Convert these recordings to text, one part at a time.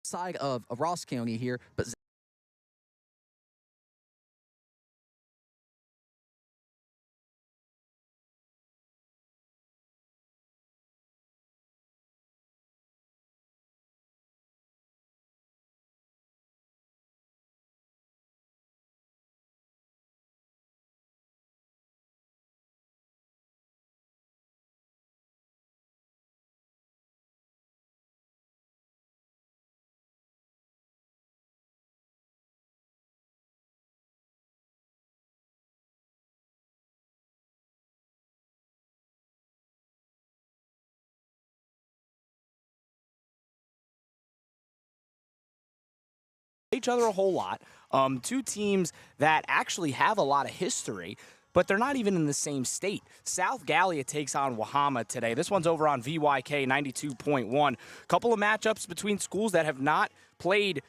side of Ross County here, but each other a whole lot. Two teams that actually have a lot of history, but they're not even in the same state. South Gallia takes on Wahama today. This one's over on VYK 92.1. Couple of matchups between schools that have not played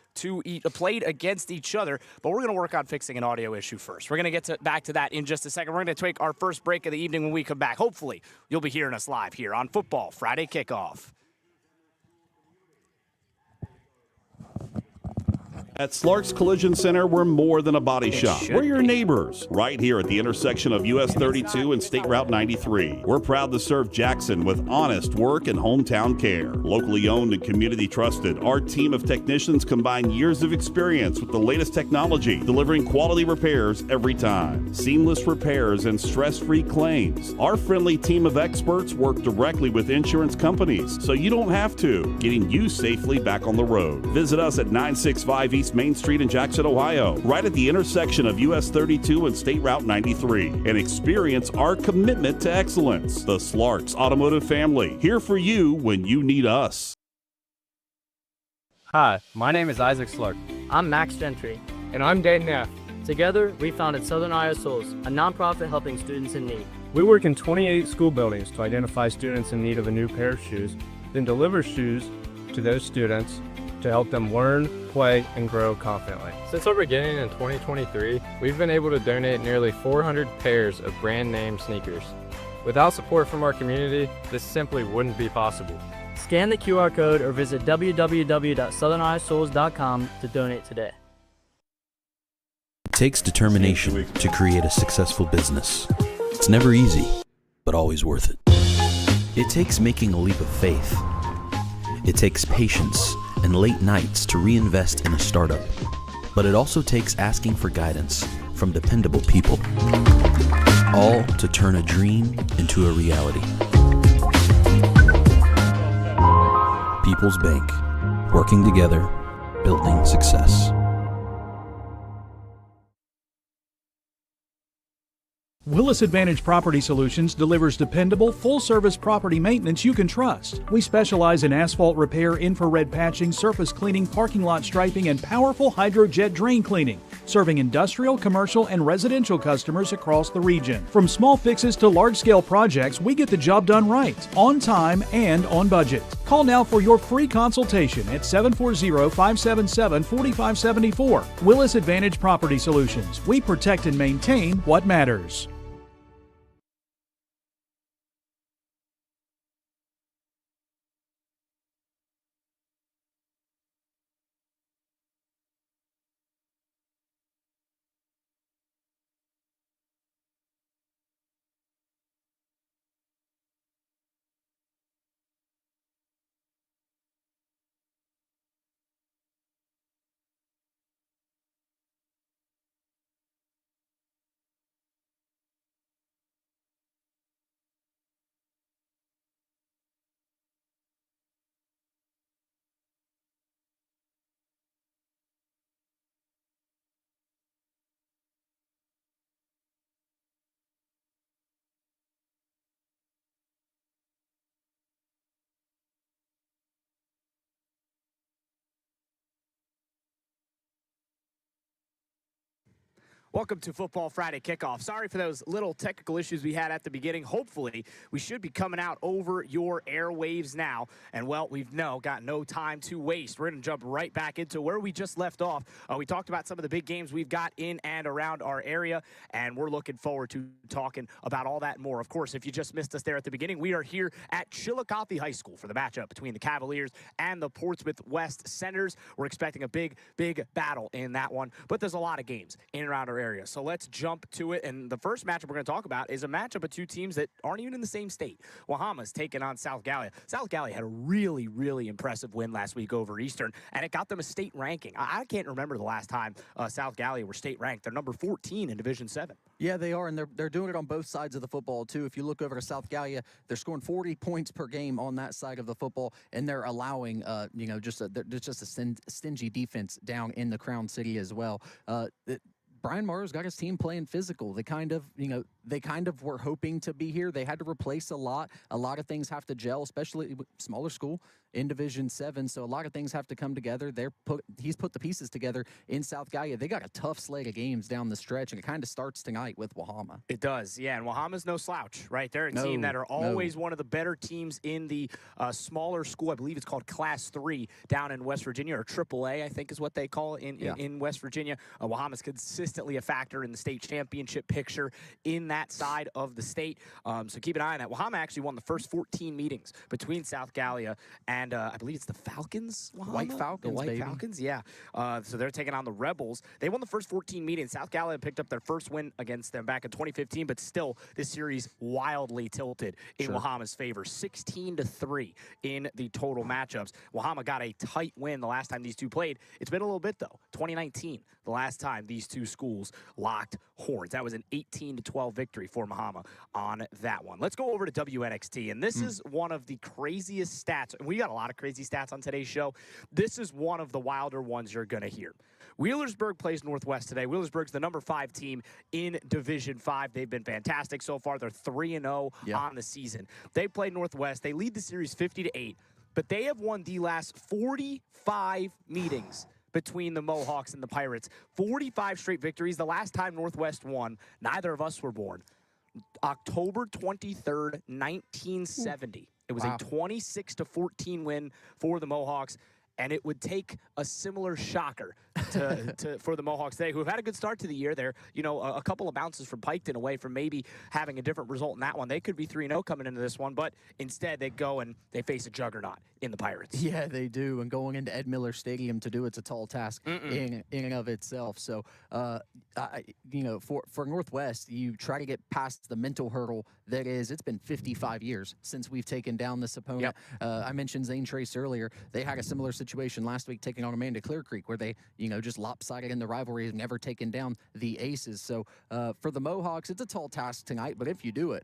against each other, but we're going to work on fixing an audio issue first. We're going to get back to that in just a second. We're going to take our first break of the evening. When we come back, hopefully you'll be hearing us live here on Football Friday Kickoff. At Slark's Collision Center, we're more than a body shop. We're your neighbors, right here at the intersection of US 32 and State Route 93. We're proud to serve Jackson with honest work and hometown care. Locally owned and community trusted, our team of technicians combine years of experience with the latest technology, delivering quality repairs every time. Seamless repairs and stress-free claims. Our friendly team of experts work directly with insurance companies, so you don't have to, getting you safely back on the road. Visit us at 965 East Main Street in Jackson, Ohio, right at the intersection of US 32 and State Route 93, and experience our commitment to excellence. The Slarks Automotive Family, here for you when you need us. Hi, my name is Isaac Slark. I'm Max Gentry. And I'm Dayton Neff. Together, we founded Southern Iowa Souls, a nonprofit helping students in need. We work in 28 school buildings to identify students in need of a new pair of shoes, then deliver shoes to those students to help them learn, play, and grow confidently. Since our beginning in 2023, we've been able to donate nearly 400 pairs of brand name sneakers. Without support from our community, this simply wouldn't be possible. Scan the QR code or visit www.southerniowaSouls.com to donate today. It takes determination to create a successful business. It's never easy, but always worth it. It takes making a leap of faith. It takes patience and late nights to reinvest in a startup. But it also takes asking for guidance from dependable people, all to turn a dream into a reality. People's Bank, working together, building success. Willis Advantage Property Solutions delivers dependable, full-service property maintenance you can trust. We specialize in asphalt repair, infrared patching, surface cleaning, parking lot striping, and powerful hydrojet drain cleaning, serving industrial, commercial, and residential customers across the region. From small fixes to large-scale projects, we get the job done right, on time, and on budget. Call now for your free consultation at 740-577-4574. Willis Advantage Property Solutions. We protect and maintain what matters. Welcome to Football Friday Kickoff. Sorry for those little technical issues we had at the beginning. Hopefully, we should be coming out over your airwaves now. And, well, we've got no time to waste. We're going to jump right back into where we just left off. We talked about some of the big games we've got in and around our area, and we're looking forward to talking about all that and more. Of course, if you just missed us there at the beginning, we are here at Chillicothe High School for the matchup between the Cavaliers and the Portsmouth West Senators. We're expecting a big battle in that one, but there's a lot of games in and around our area. So let's jump to it. And the first matchup we're going to talk about is a matchup of two teams that aren't even in the same state. Wahama's taking on South Gallia. South Gallia had a really impressive win last week over Eastern, and it got them a state ranking. I can't remember the last time South Gallia were state ranked. They're number 14 in Division 7. Yeah, they are, and they're doing it on both sides of the football, too. If you look over to South Gallia, they're scoring 40 points per game on that side of the football, and they're allowing, just a stingy defense down in the Crown City as well. Brian Morrow's got his team playing physical. They kind of were hoping to be here. They had to replace a lot. A lot of things have to gel, especially with smaller school in Division 7. So a lot of things have to come together. He's put the pieces together in South Gallia. They got a tough slate of games down the stretch, and it kind of starts tonight with Wahama. It does, yeah. And Wahama's no slouch, right? They're a team that are always one of the better teams in the smaller school. I believe it's called Class 3 down in West Virginia, or AAA, I think is what they call it in West Virginia. Wahama's consistently a factor in the state championship picture in that side of the state. So keep an eye on that. Wahama actually won the first 14 meetings between South Gallia and I believe it's the Falcons. Wahama? White Falcons, the White baby. Falcons, yeah. So they're taking on the Rebels. They won the first 14 meetings. South Gallia picked up their first win against them back in 2015, but still this series wildly tilted in Wahama's favor. 16-3 in the total matchups. Wahama got a tight win the last time these two played. It's been a little bit, though. 2019, the last time these two schools locked horns. That was an 18-12 victory for Wahama on that one. Let's go over to WNXT, and this is one of the craziest stats. And we got a lot of crazy stats on today's show. This is one of the wilder ones you're going to hear. Wheelersburg plays Northwest today. Wheelersburg's the number 5 team in Division 5. They've been fantastic so far. They're 3-0 on the season. They play Northwest. They lead the series 50-8, but they have won the last 45 meetings between the Mohawks and the Pirates. 45 straight victories. The last time Northwest won, neither of us were born. October 23rd, 1970. It was a 26-14 win for the Mohawks, and it would take a similar shocker for the Mohawks today, who have had a good start to the year. They're, a couple of bounces from Piketon away from maybe having a different result in that one. They could be 3-0 coming into this one, but instead they go and they face a juggernaut in the Pirates. Yeah, they do, and going into Ed Miller Stadium to do it's a tall task in and of itself. So, for Northwest, you try to get past the mental hurdle that is, it's been 55 years since we've taken down this opponent. I mentioned Zane Trace earlier. They had a similar situation last week taking on Amanda Clear Creek, where they, just lopsided in the rivalry, have never taken down the Aces. So for the Mohawks, it's a tall task tonight, but if you do it,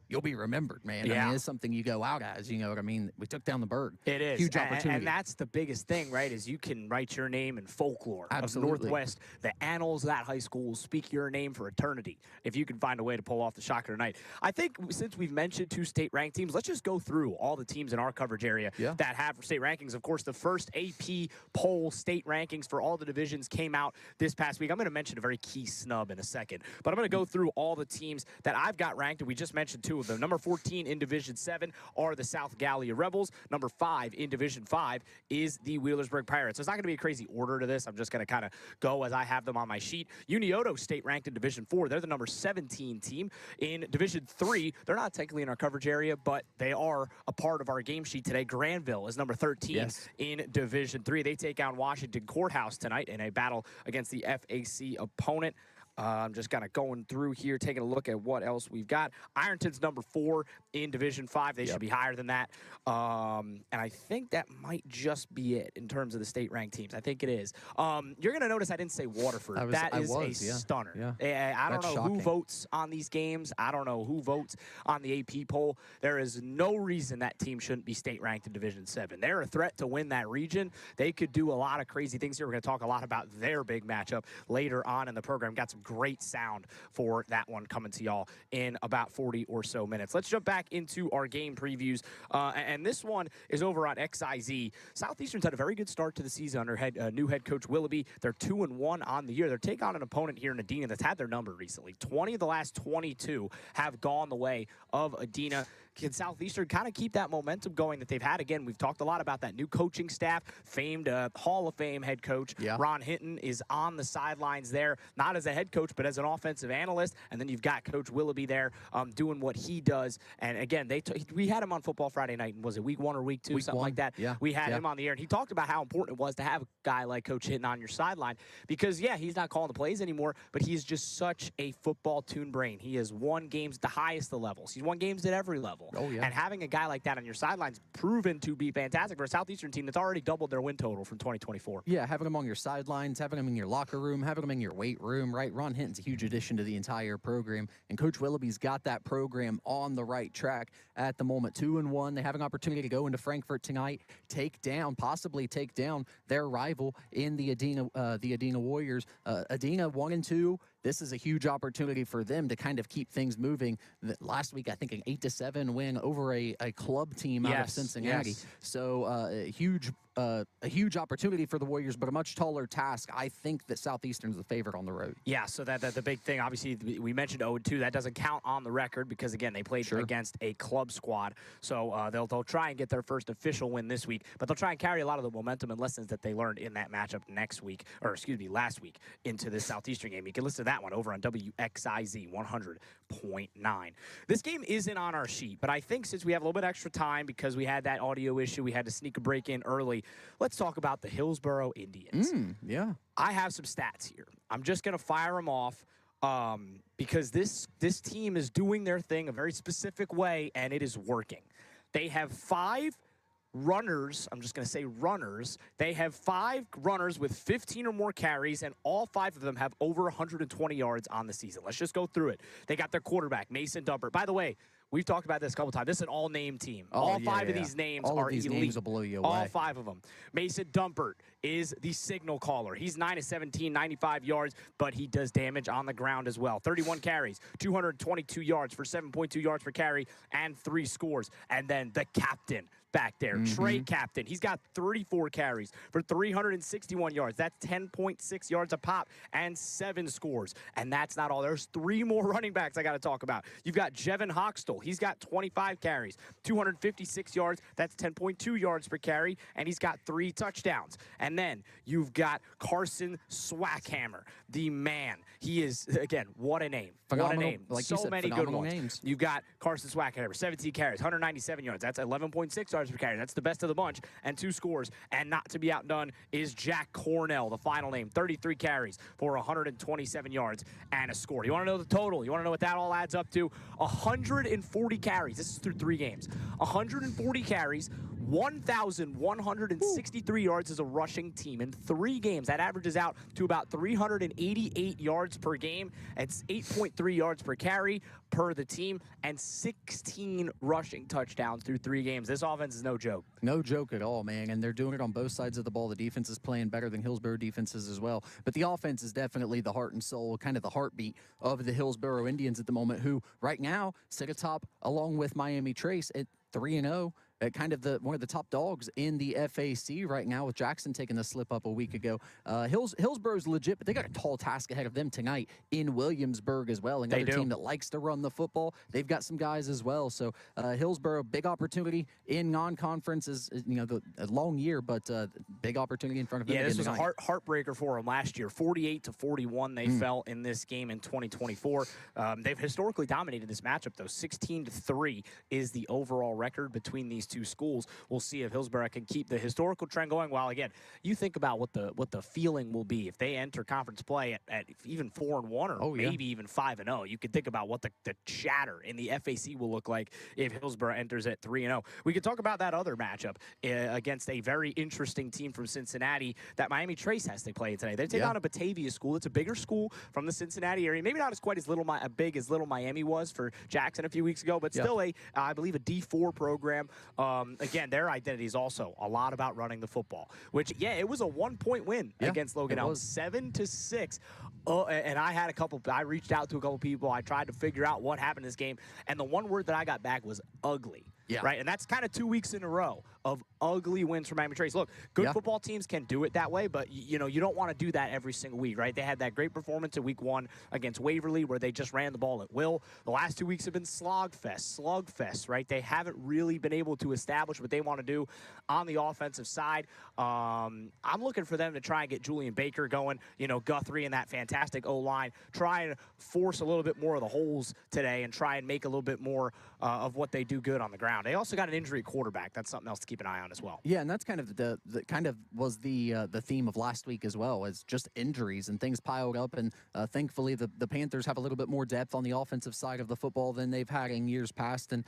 you'll be remembered, man. Yeah. It's something you go out as, you know what I mean? We took down the Berg. It is. Huge opportunity. And that's the biggest thing, right, is you can write your name in folklore of Northwest. The annals of that high school will speak your name for eternity if you can find a way to pull off the shocker tonight. I think since we've mentioned 2 state-ranked teams, let's just go through all the teams in our coverage area that have state rankings. Of course, the first AP poll state rankings for all the divisions came out this past week. I'm going to mention a very key snub in a second, but I'm going to go through all the teams that I've got ranked, and we just mentioned 2 of them. Number 14 in Division 7 are the South Gallia Rebels. Number 5 in Division 5 is the Wheelersburg Pirates. So it's not going to be a crazy order to this. I'm just going to kind of go as I have them on my sheet. Unioto state ranked in Division 4. They're the number 17 team. In Division 3, they're not technically in our coverage area, but they are a part of our game sheet today. Granville is number 13 in Division 3. They take on Washington Courthouse tonight in a battle against the FAC opponent. I'm just kind of going through here, taking a look at what else we've got. Ironton's number 4 in Division 5. They should be higher than that. And I think that might just be it in terms of the state-ranked teams. I think it is. You're going to notice I didn't say Waterford. That is a stunner. I don't know who votes on these games. I don't know who votes on the AP poll. There is no reason that team shouldn't be state-ranked in Division 7. They're a threat to win that region. They could do a lot of crazy things here. We're going to talk a lot about their big matchup later on in the program. Got some great sound for that one coming to y'all in about 40 or so minutes. Let's jump back into our game previews, and this one is over on XIZ. Southeastern's had a very good start to the season under new head coach Willoughby. They're 2-1 on the year. They're taking on an opponent here in Adena that's had their number recently. 20 of the last 22 have gone the way of Adena. Can Southeastern kind of keep that momentum going that they've had? Again, we've talked a lot about that new coaching staff. Famed Hall of Fame head coach Ron Hinton is on the sidelines there, not as a head coach, but as an offensive analyst. And then you've got Coach Willoughby there doing what he does. And again, we had him on Football Friday night. Was it week 1 or week 2, something like that? Yeah. We had him on the air, and he talked about how important it was to have a guy like Coach Hinton on your sideline because, yeah, he's not calling the plays anymore, but he is just such a football tune brain. He has won games at the highest of levels. He's won games at every level. Oh, yeah. And having a guy like that on your sidelines proven to be fantastic for a Southeastern team that's already doubled their win total from 2024. Yeah, having him on your sidelines, having him in your locker room, having him in your weight room, right? Ron Hinton's a huge addition to the entire program, and Coach Willoughby's got that program on the right track at the moment. 2-1. They have an opportunity to go into Frankfort tonight, possibly take down their rival in the Adena Warriors. Adena 1-2. This is a huge opportunity for them to kind of keep things moving. Last week, I think an 8-7 win over a club team out of Cincinnati. Yes. So a huge opportunity for the Warriors, but a much taller task. I think that Southeastern's the favorite on the road. Yeah, so that the big thing, obviously, we mentioned 0-2. That doesn't count on the record because, again, they played against a club squad. So they'll try and get their first official win this week, but they'll try and carry a lot of the momentum and lessons that they learned in that matchup last week into this Southeastern game. You can listen to that one over on WXIZ 100.9. This game isn't on our sheet, but I think since we have a little bit extra time because we had that audio issue, we had to sneak a break in early, let's talk about the Hillsboro Indians. Yeah. I have some stats here. I'm just going to fire them off because this team is doing their thing a very specific way, and it is working. They have 5 runners. I'm just going to say runners. They have 5 runners with 15 or more carries, and all 5 of them have over 120 yards on the season. Let's just go through it. They got their quarterback, Mason Dumpert. By the way, we've talked about this a couple times. This is an all-name team. All 5 of these names are elite. Names will blow you away. All 5 of them. Mason Dumpert is the signal caller. He's 9-17, 95 yards, but he does damage on the ground as well. 31 carries, 222 yards for 7.2 yards per carry, and 3 scores. And then the captain back there, Trey Captain. He's got 34 carries for 361 yards. That's 10.6 yards a pop and 7 scores. And that's not all. There's 3 more running backs I got to talk about. You've got Jevin Hoxtell. He's got 25 carries, 256 yards. That's 10.2 yards per carry, and he's got 3 touchdowns. And then you've got Carson Swackhammer, the man. He is, again, what a name. Phenomenal, what a name. like so you said, many good phenomenal ones. names. You've got Carson Swackhammer, 17 carries, 197 yards. That's 11.6 yards per carry. That's the best of the bunch, and 2 scores. And not to be outdone is Jack Cornell, the final name, 33 carries for 127 yards and a score. You want to know the total? You want to know what that all adds up to? 140 carries. This is through 3 games. 140 carries, 1,163 yards as a rushing team in 3 games. That averages out to about 388 yards per game. It's 8.3 yards per carry per the team and 16 rushing touchdowns through 3 games. This offense is no joke. No joke at all, man. And they're doing it on both sides of the ball. The defense is playing better than Hillsboro defenses as well. But the offense is definitely the heart and soul, kind of the heartbeat of the Hillsboro Indians at the moment, who right now sit atop along with Miami Trace at 3-0. Kind of one of the top dogs in the FAC right now, with Jackson taking the slip up a week ago. Hillsboro's legit, but they got a tall task ahead of them tonight in Williamsburg as well. Another team that likes to run the football. They've got some guys as well. So Hillsboro, big opportunity in non-conference is a long year, but big opportunity in front of them. Yeah, this was a heartbreaker for them last year. 48-41, they fell in this game in 2024. They've historically dominated this matchup, though. 16-3 is the overall record between these 2 schools. We'll see if Hillsboro can keep the historical trend going. While again, you think about what the feeling will be if they enter conference play at even 4-1 or maybe even 5-0. You could think about what the chatter in the FAC will look like if Hillsboro enters at 3-0. We could talk about that other matchup against a very interesting team from Cincinnati that Miami Trace has to play today. They take on a Batavia school. It's a bigger school from the Cincinnati area. Maybe not as quite as big as Little Miami was for Jackson a few weeks ago, but still I believe a D4 program. Again, their identity is also a lot about running the football, which, it was a 1-point win against Logan Elm, 7-6. And I reached out to a couple people. I tried to figure out what happened in this game. And the one word that I got back was ugly. Yeah. Right? And that's kind of 2 weeks in a row of ugly wins for Miami Trace. Look, good football teams can do it that way, but, you don't want to do that every single week, right? They had that great performance in week 1 against Waverly where they just ran the ball at will. The last 2 weeks have been slugfest, right? They haven't really been able to establish what they want to do on the offensive side. I'm looking for them to try and get Julian Baker going, Guthrie and that fantastic O-line, try and force a little bit more of the holes today and try and make a little bit more of what they do good on the ground. They also got an injury quarterback. That's something else to keep an eye on as well. Yeah, and that's kind of the theme of last week as well, is just injuries and things piled up. And thankfully, the Panthers have a little bit more depth on the offensive side of the football than they've had in years past. And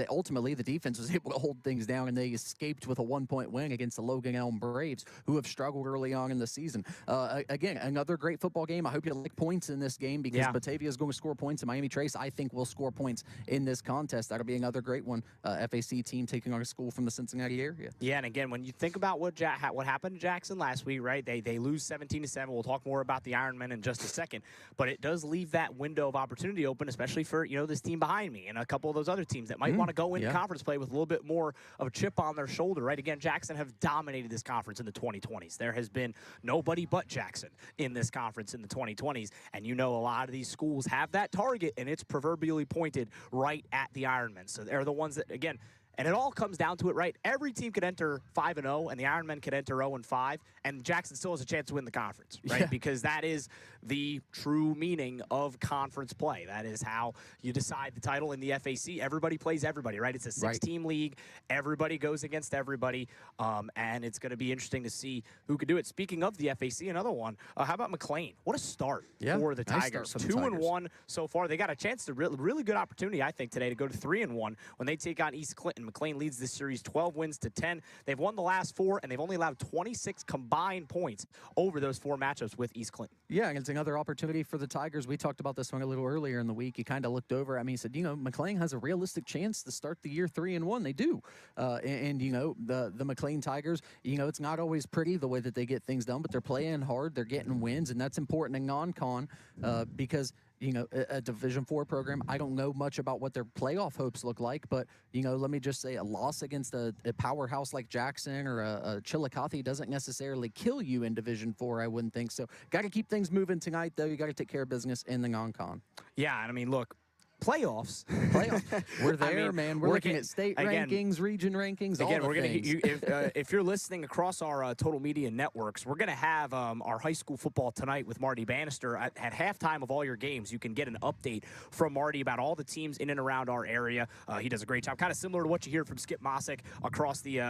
ultimately, the defense was able to hold things down, and they escaped with a 1-point win against the Logan Elm Braves, who have struggled early on in the season. Again, another great football game. I hope you like points in this game because Batavia is going to score points, and Miami Trace, I think, will score points in this contest. That'll be another great one. FAC team taking on a school from the Cincinnati area. Yeah, and again, when you think about what happened to Jackson last week, right? They lose 17-7. We'll talk more about the Ironmen in just a second, but it does leave that window of opportunity open, especially for this team behind me and a couple of those other teams that might want to go into conference play with a little bit more of a chip on their shoulder, right? Again, Jackson have dominated this conference in the 2020s. There has been nobody but Jackson in this conference in the 2020s, and a lot of these schools have that target, and it's proverbially pointed right at the Ironmen. So they're the ones that, again, and it all comes down to it, right? Every team could enter 5-0, and the Ironmen could enter 0-5, and Jackson still has a chance to win the conference, right? Yeah. Because that is the true meaning of conference play. That is how you decide the title in the FAC. Everybody plays everybody, right? It's a 6-team league. Everybody goes against everybody, and it's going to be interesting to see who could do it. Speaking of the FAC, another one, how about McLean? What a start for the Tigers. 2-1 so far. They got a chance to really good opportunity, I think, today to go to 3-1 when they take on East Clinton. McLean leads this series 12 wins to 10. They've won the last 4, and they've only allowed 26 combined points over those 4 matchups with East Clinton. Yeah, and it's another opportunity for the Tigers. We talked about this one a little earlier in the week. You kind of looked over at me and said, McLean has a realistic chance to start the year 3-1. They do. The McLean Tigers, it's not always pretty the way that they get things done, but they're playing hard. They're getting wins, and that's important in non-con because a Division IV program, I don't know much about what their playoff hopes look like, but, let me just say a loss against a powerhouse like Jackson or a Chillicothe doesn't necessarily kill you in Division IV, I wouldn't think. So got to keep things moving tonight, though. You got to take care of business in the non-con. Yeah, and look, playoffs. We're there, man. We're looking at state rankings, region rankings, again, all we're going to if you're listening across our total media networks, we're going to have our high school football tonight with Marty Bannister at halftime of all your games. You can get an update from Marty about all the teams in and around our area. He does a great job, kind of similar to what you hear from Skip Mossick across the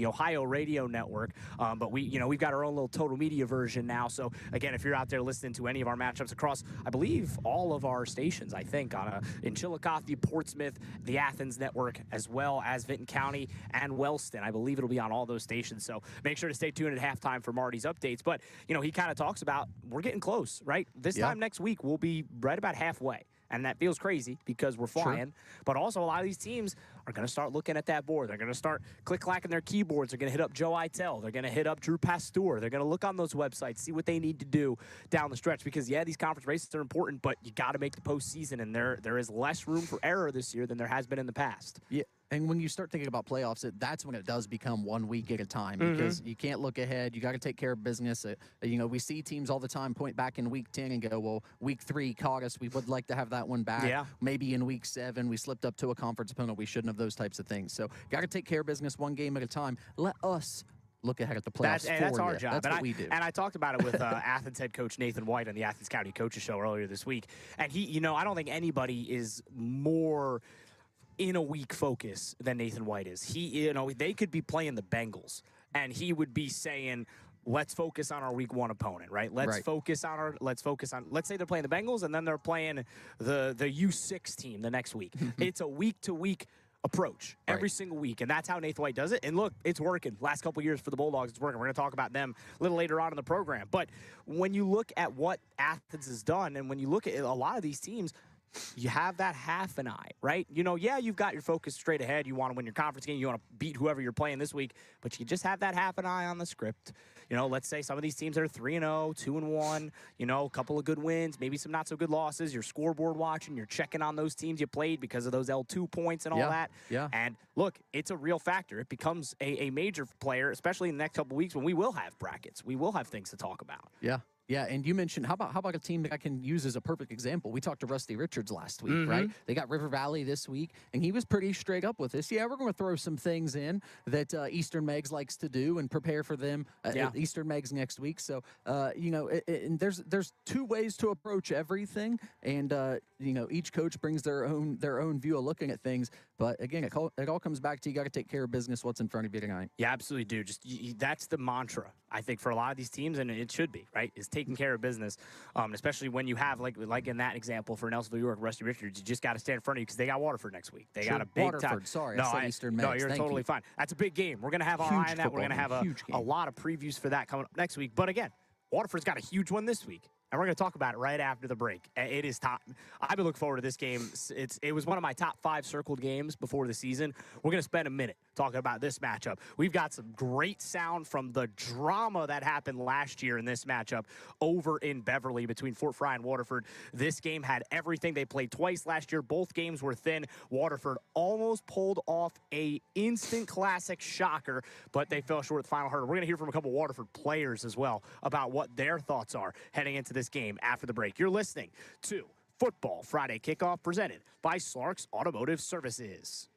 Ohio radio network. But we've got our own little total media version now. So again, if you're out there listening to any of our matchups across, I believe all of our stations, I think in Chillicothe, Portsmouth, the Athens network, as well as Vinton County and Wellston. I believe it'll be on all those stations. So make sure to stay tuned at halftime for Marty's updates. But, he kind of talks about we're getting close, right? This time next week, we'll be right about halfway. And that feels crazy because we're flying. Sure. But also a lot of these teams are going to start looking at that board. They're going to start click-clacking their keyboards. They're going to hit up Joe Itel. They're going to hit up Drew Pasteur. They're going to look on those websites, see what they need to do down the stretch. Because, these conference races are important, but you got to make the postseason. And there is less room for error this year than there has been in the past. Yeah. And when you start thinking about playoffs, that's when it does become 1 week at a time because you can't look ahead. You got to take care of business. We see teams all the time point back in week 10 and go, well, week 3 caught us. We would like to have that one back. Yeah. Maybe in week 7 we slipped up to a conference opponent. We shouldn't have those types of things. So got to take care of business 1 game at a time. Let us look ahead at the playoffs. That's our job. That's what we do. And I talked about it with Athens head coach Nathan White on the Athens County Coaches Show earlier this week. And he, I don't think anybody is more in a week focus than Nathan White is. He, they could be playing the Bengals, and he would be saying, let's focus on our week 1 opponent, right? Let's say they're playing the Bengals, and then they're playing the U6 team the next week. It's a week-to-week approach every single week, and that's how Nathan White does it. And look, it's working. Last couple years for the Bulldogs, it's working. We're going to talk about them a little later on in the program. But when you look at what Athens has done, and when you look at a lot of these teams, you have that half an eye, right? Yeah, you've got your focus straight ahead. You want to win your conference game. You want to beat whoever you're playing this week, but you just have that half an eye on the script. Let's say some of these teams are 3-0, 2-1, a couple of good wins, maybe some not so good losses. You're scoreboard watching, you're checking on those teams you played because of those L2 points and all that. Yeah. And look, it's a real factor. It becomes a major player, especially in the next couple of weeks when we will have brackets. We will have things to talk about. Yeah. Yeah, and you mentioned how about a team that I can use as a perfect example? We talked to Rusty Richards last week, right? They got River Valley this week, and he was pretty straight up with this. Yeah, we're going to throw some things in that Eastern Megs likes to do and prepare for them at Eastern Megs next week. So, and there's two ways to approach everything, and each coach brings their own view of looking at things. But again, it all comes back to you got to take care of business. What's in front of you tonight? Yeah, absolutely, dude. That's the mantra, I think, for a lot of these teams, and it should be, right, is taking care of business, especially when you have, like in that example for Nelsonville, York, Rusty Richards, you just got to stand in front of you because they got Waterford next week. They got a big Waterford, time. sorry, No, I said Eastern Megs. No, you're totally fine. That's a big game. We're going to have our eye on that. We're going to have a lot of previews for that coming up next week. But again, Waterford's got a huge one this week. And we're going to talk about it right after the break. It is top. I've been looking forward to this game. It was one of my top 5 circled games before the season. We're going to spend a minute talking about this matchup. We've got some great sound from the drama that happened last year in this matchup over in Beverly between Fort Fry and Waterford. This game had everything. They played twice last year. Both games were thin. Waterford almost pulled off a instant classic shocker, but they fell short at the final hurdle. We're going to hear from a couple Waterford players as well about what their thoughts are heading into this game after the break. You're listening to Football Friday Kickoff presented by Slark's Automotive Services.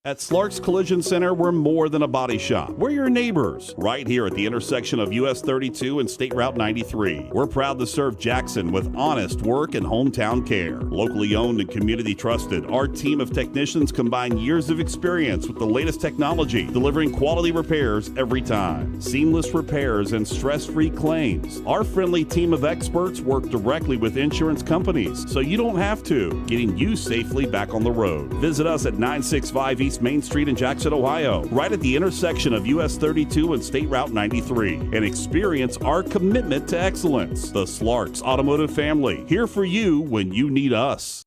At Slark's Collision Center, we're more than a body shop. We're your neighbors, right here at the intersection of US 32 and State Route 93. We're proud to serve Jackson with honest work and hometown care. Locally owned and community trusted, our team of technicians combine years of experience with the latest technology, delivering quality repairs every time. Seamless repairs and stress-free claims. Our friendly team of experts work directly with insurance companies, so you don't have to, getting you safely back on the road. Visit us at 965 East Main Street in Jackson, Ohio, right at the intersection of US 32 and State Route 93, and experience our commitment to excellence. The Slarks Automotive Family, here for you when you need us.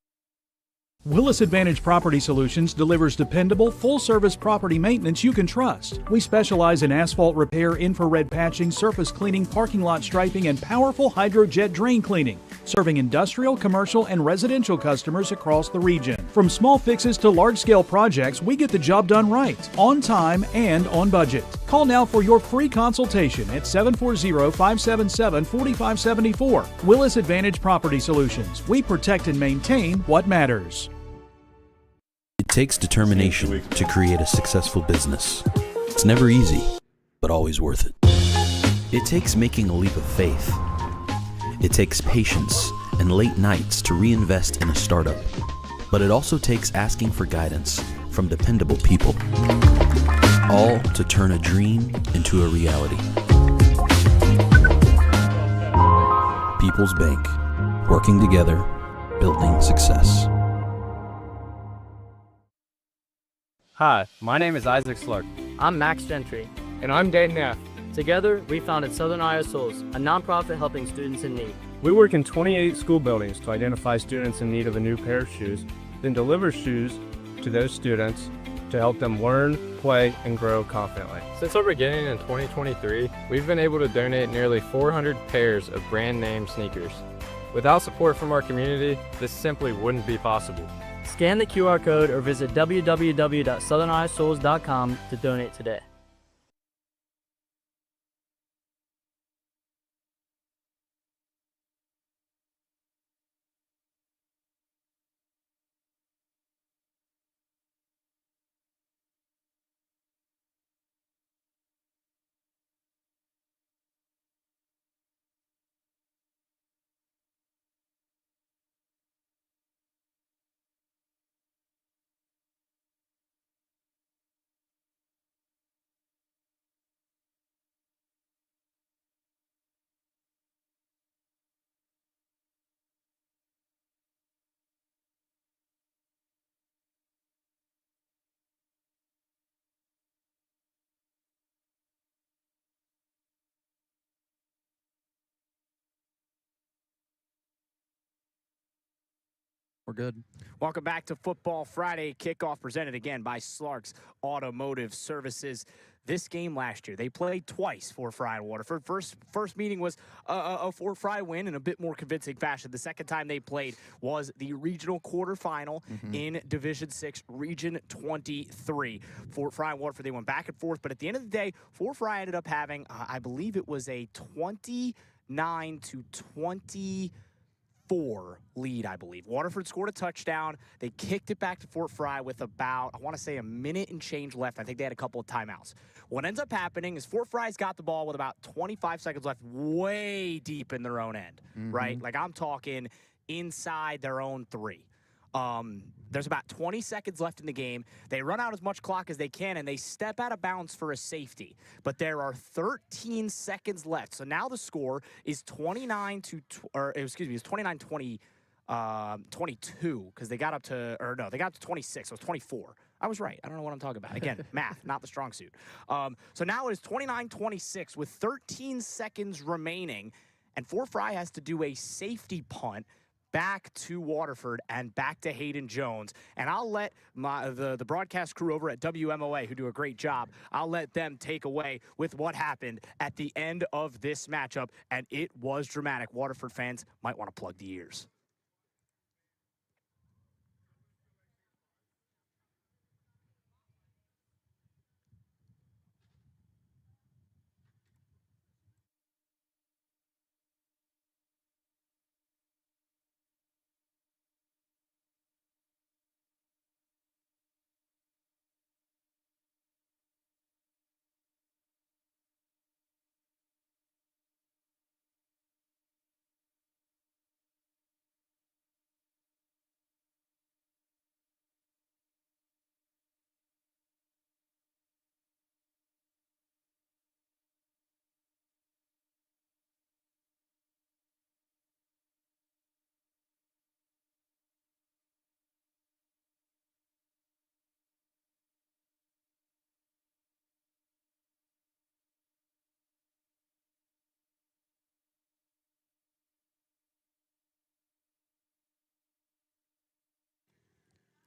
Willis Advantage Property Solutions delivers dependable, full-service property maintenance you can trust. We specialize in asphalt repair, infrared patching, surface cleaning, parking lot striping, and powerful hydrojet drain cleaning, serving industrial, commercial, and residential customers across the region. From small fixes to large-scale projects, we get the job done right, on time, and on budget. Call now for your free consultation at 740-577-4574. Willis Advantage Property Solutions. We protect and maintain what matters. It takes determination to create a successful business. It's never easy, but always worth it. It takes making a leap of faith. It takes patience and late nights to reinvest in a startup. But it also takes asking for guidance from dependable people. All to turn a dream into a reality. People's Bank. Working together, building success. Hi, my name is Isaac Slark. I'm Max Gentry. And I'm Dan Neff. Together, we founded Southern Iowa Souls, a nonprofit helping students in need. We work in 28 school buildings to identify students in need of a new pair of shoes, then deliver shoes to those students to help them learn, play, and grow confidently. Since our beginning in 2023, we've been able to donate nearly 400 pairs of brand name sneakers. Without support from our community, this simply wouldn't be possible. Scan the QR code or visit www.southerniowasouls.com to donate today. we're good. Welcome back to Football Friday Kickoff, presented again by Slark's Automotive Services. This game last year, they played twice, Fort Fry and Waterford. First meeting was a Fort Fry win in a bit more convincing fashion. The second time they played was the regional quarterfinal in Division 6, Region 23. Fort Fry and Waterford, they went back and forth, but at the end of the day, Fort Fry ended up having, I believe it was a 29-24 lead, I believe. Waterford scored a touchdown. They kicked it back to Fort Fry with about, I want to say, a minute and change left. I think they had a couple of timeouts. What ends up happening is Fort Fry's got the ball with about 25 seconds left, way deep in their own end, right? Like, I'm talking inside their own 3. There's about 20 seconds left in the game. They run out as much clock as they can, and they step out of bounds for a safety. But there are 13 seconds left. So now the score is 29-22, because they got up to 26. So it's 24. I was right. I don't know what I'm talking about. Again, math, not the strong suit. So now it is 29-26 with 13 seconds remaining, and Fort Fry has to do a safety punt back to Waterford and back to Hayden Jones. And I'll let the broadcast crew over at WMOA, who do a great job, I'll let them take away with what happened at the end of this matchup. And it was dramatic. Waterford fans might want to plug the ears.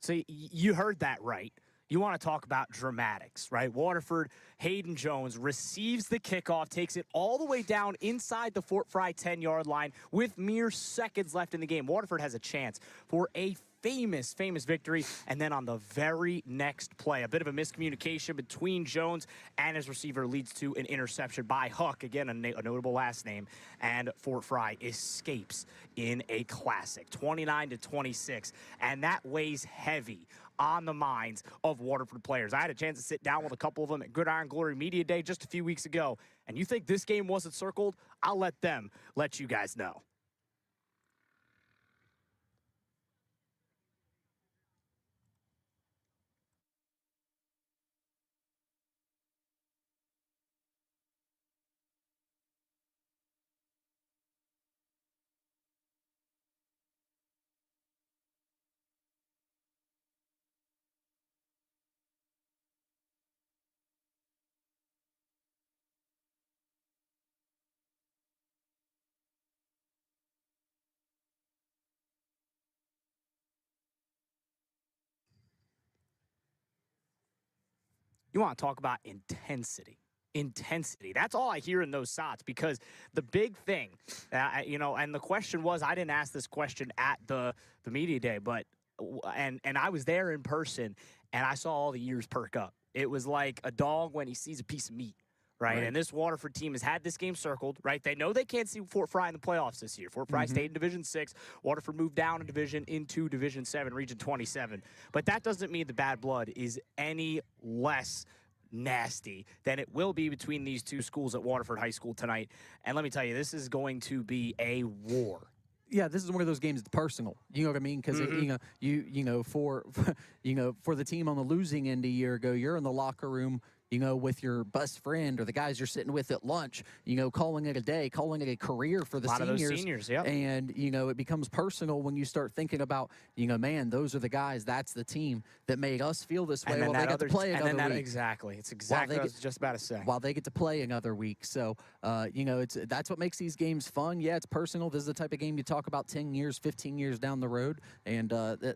So you heard that right. You want to talk about dramatics, right? Waterford, Hayden Jones receives the kickoff, takes it all the way down inside the Fort Fry 10-yard line with mere seconds left in the game. Waterford has a chance for a famous victory, and then on the very next play, a bit of a miscommunication between Jones and his receiver leads to an interception by Huck, again a notable last name, and Fort Fry escapes in a classic 29-26, and that weighs heavy on the minds of Waterford players. I had a chance to sit down with a couple of them at Gridiron Glory Media Day just a few weeks ago, and you think this game wasn't circled? I'll let them let you guys know. You want to talk about intensity. Intensity. That's all I hear in those shots, because the big thing, and the question was, I didn't ask this question at the media day, but and I was there in person, and I saw all the ears perk up. It was like a dog when he sees a piece of meat. Right? And this Waterford team has had this game circled, right? They know they can't see Fort Fry in the playoffs this year. Fort Fry stayed in Division 6. Waterford moved down a division into Division 7, Region 27. But that doesn't mean the bad blood is any less nasty than it will be between these two schools at Waterford High School tonight. And let me tell you, this is going to be a war. Yeah, this is one of those games that's personal. You know what I mean? Because for the team on the losing end a year ago, you're in the locker room, with your best friend or the guys you're sitting with at lunch, calling it a day, calling it a career for the A lot seniors. of those seniors, yeah. And, it becomes personal when you start thinking about, man, those are the guys, that's the team that made us feel this way while they got to play another week. Exactly. It's exactly what I was just about to say. While they get to play another week. So, that's what makes these games fun. Yeah, it's personal. This is the type of game you talk about 10 years, 15 years down the road. And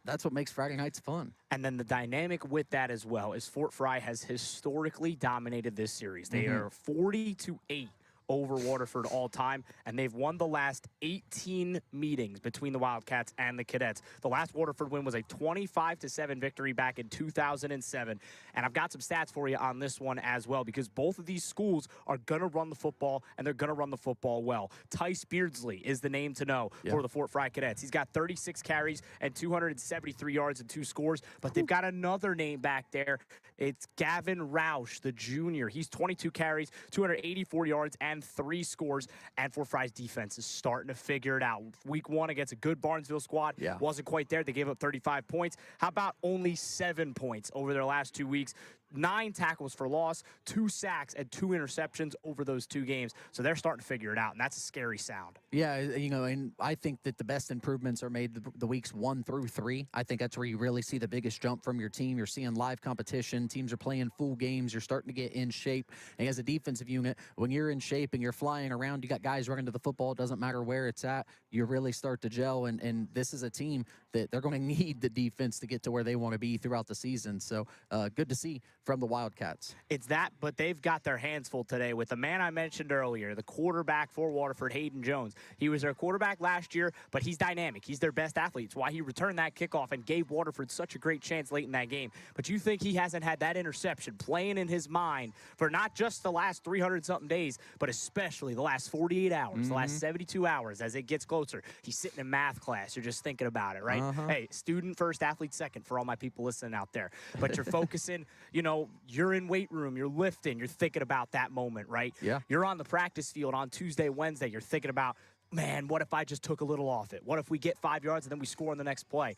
that's what makes Friday nights fun. And then the dynamic with that as well is Fort Fry has historically dominated this series. They are 40-8 over Waterford all time, and they've won the last 18 meetings between the Wildcats and the Cadets. The last Waterford win was a 25-7 victory back in 2007. And I've got some stats for you on this one as well, because both of these schools are going to run the football, and they're going to run the football well. Tice Beardsley is the name to know for the Fort Fry Cadets. He's got 36 carries and 273 yards and 2 scores, but they've got another name back there. It's Gavin Roush, the junior. He's 22 carries, 284 yards, and 3 scores. And Fort Fry's defense is starting to figure it out. Week 1 against a good Barnesville squad. Wasn't quite there. They gave up 35 points. How about only 7 points over their last 2 weeks? 9 tackles for loss, 2 sacks, and 2 interceptions over those 2 games. So they're starting to figure it out, and that's a scary sound. Yeah, and I think that the best improvements are made the weeks 1 through 3. I think that's where you really see the biggest jump from your team. You're seeing live competition. Teams are playing full games. You're starting to get in shape. And as a defensive unit, when you're in shape and you're flying around, you got guys running to the football. It doesn't matter where it's at. You really start to gel, and this is a team that they're going to need the defense to get to where they want to be throughout the season. So good to see from the Wildcats. It's that, but they've got their hands full today with the man I mentioned earlier, the quarterback for Waterford, Hayden Jones. He was their quarterback last year, but he's dynamic. He's their best athlete. It's why he returned that kickoff and gave Waterford such a great chance late in that game. But you think he hasn't had that interception playing in his mind for not just the last 300-something days, but especially the last 48 hours, the last 72 hours as it gets closer. He's sitting in math class. You're just thinking about it, right? Hey, student first, athlete second for all my people listening out there. But you're focusing, you're in weight room, you're lifting, you're thinking about that moment, right? Yeah. You're on the practice field on Tuesday, Wednesday, you're thinking about, man, what if I just took a little off it? What if we get 5 yards and then we score on the next play?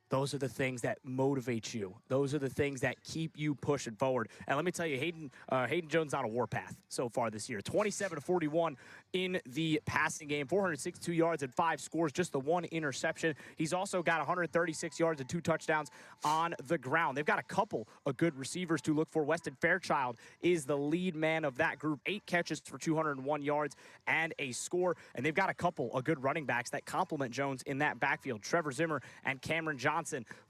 Those are the things that motivate you. Those are the things that keep you pushing forward. And let me tell you, Hayden Jones on a warpath so far this year. 27-41 in the passing game, 462 yards and 5 scores, just the 1 interception. He's also got 136 yards and 2 touchdowns on the ground. They've got a couple of good receivers to look for. Weston Fairchild is the lead man of that group. 8 catches for 201 yards and a score. And they've got a couple of good running backs that complement Jones in that backfield. Trevor Zimmer and Cameron Johnson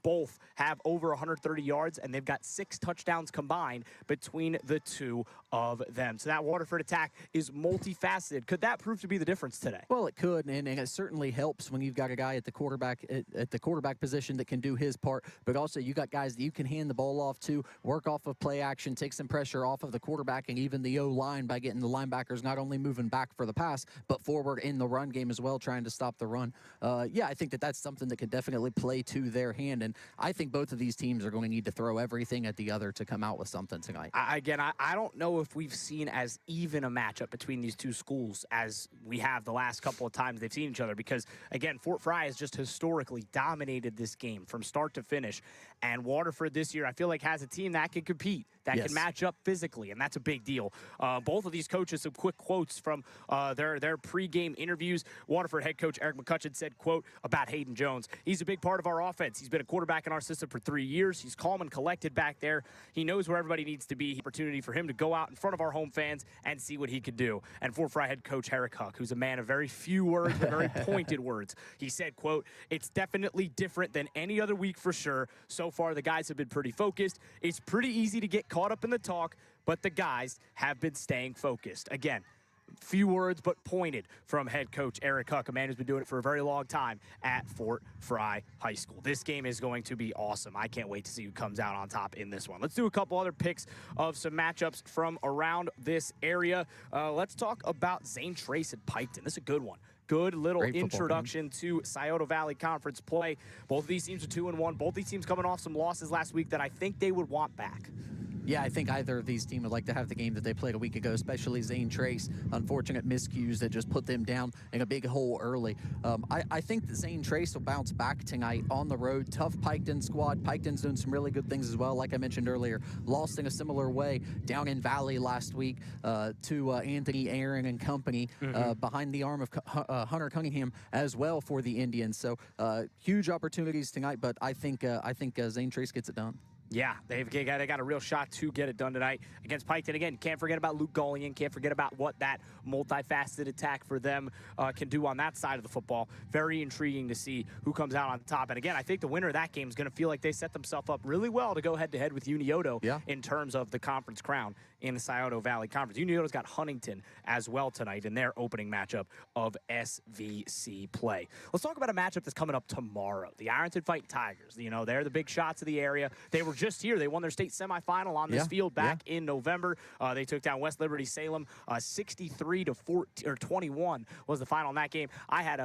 both have over 130 yards, and they've got 6 touchdowns combined between the 2 of them. So that Waterford attack is multifaceted. Could that prove to be the difference today? Well, it could, and it certainly helps when you've got a guy at the quarterback position that can do his part, but also you got guys that you can hand the ball off to, work off of play action, take some pressure off of the quarterback and even the O-line by getting the linebackers not only moving back for the pass, but forward in the run game as well, trying to stop the run. I think that's something that can definitely play to their hand, and I think both of these teams are going to need to throw everything at the other to come out with something tonight. I don't know if we've seen as even a matchup between these two schools as we have the last couple of times they've seen each other, because again, Fort Fry has just historically dominated this game from start to finish, and Waterford this year I feel like has a team that can compete, that can match up physically, and that's a big deal. Both of these coaches, some quick quotes from their pregame interviews. Waterford head coach Eric McCutcheon said, quote, about Hayden Jones, "He's a big part of our offense. He's been a quarterback in our system for 3 years. He's calm and collected back there. He knows where everybody needs to be. Opportunity for him to go out in front of our home fans and see what he could do." And Fort Fry head coach Herrick Huck, who's a man of very few words, but very pointed words. He said, quote, "It's definitely different than any other week for sure. So far, the guys have been pretty focused. It's pretty easy to get caught up in the talk, but the guys have been staying focused." Again, few words, but pointed from head coach Eric Huck, a man who's been doing it for a very long time at Fort Fry High School. This game is going to be awesome. I can't wait to see who comes out on top in this one. Let's do a couple other picks of some matchups from around this area. Let's talk about Zane Trace and Piketon. This is a good one. Good little introduction to Scioto Valley Conference play. Both of these teams are 2-1. Both these teams coming off some losses last week that I think they would want back. Yeah, I think either of these teams would like to have the game that they played a week ago, especially Zane Trace. Unfortunate miscues that just put them down in a big hole early. I think that Zane Trace will bounce back tonight on the road. Tough Piketon squad. Piketon's doing some really good things as well. Like I mentioned earlier, lost in a similar way down in Valley last week to Anthony Aaron and company behind the arm of Hunter Cunningham as well for the Indians. So huge opportunities tonight, but I think Zane Trace gets it done. Yeah, they got a real shot to get it done tonight against Piketon. Again, can't forget about Luke Gullion. Can't forget about what that multifaceted attack for them can do on that side of the football. Very intriguing to see who comes out on top. And again, I think the winner of that game is going to feel like they set themselves up really well to go head-to-head with Unioto in terms of the conference crown in the Scioto Valley Conference. Unioto's got Huntington as well tonight in their opening matchup of SVC play. Let's talk about a matchup that's coming up tomorrow. The Ironton Fighting Tigers. You know, they're the big shots of the area. They were just here. They won their state semifinal on this field back in November. They took down West Liberty Salem 63-21 was the final in that game. I had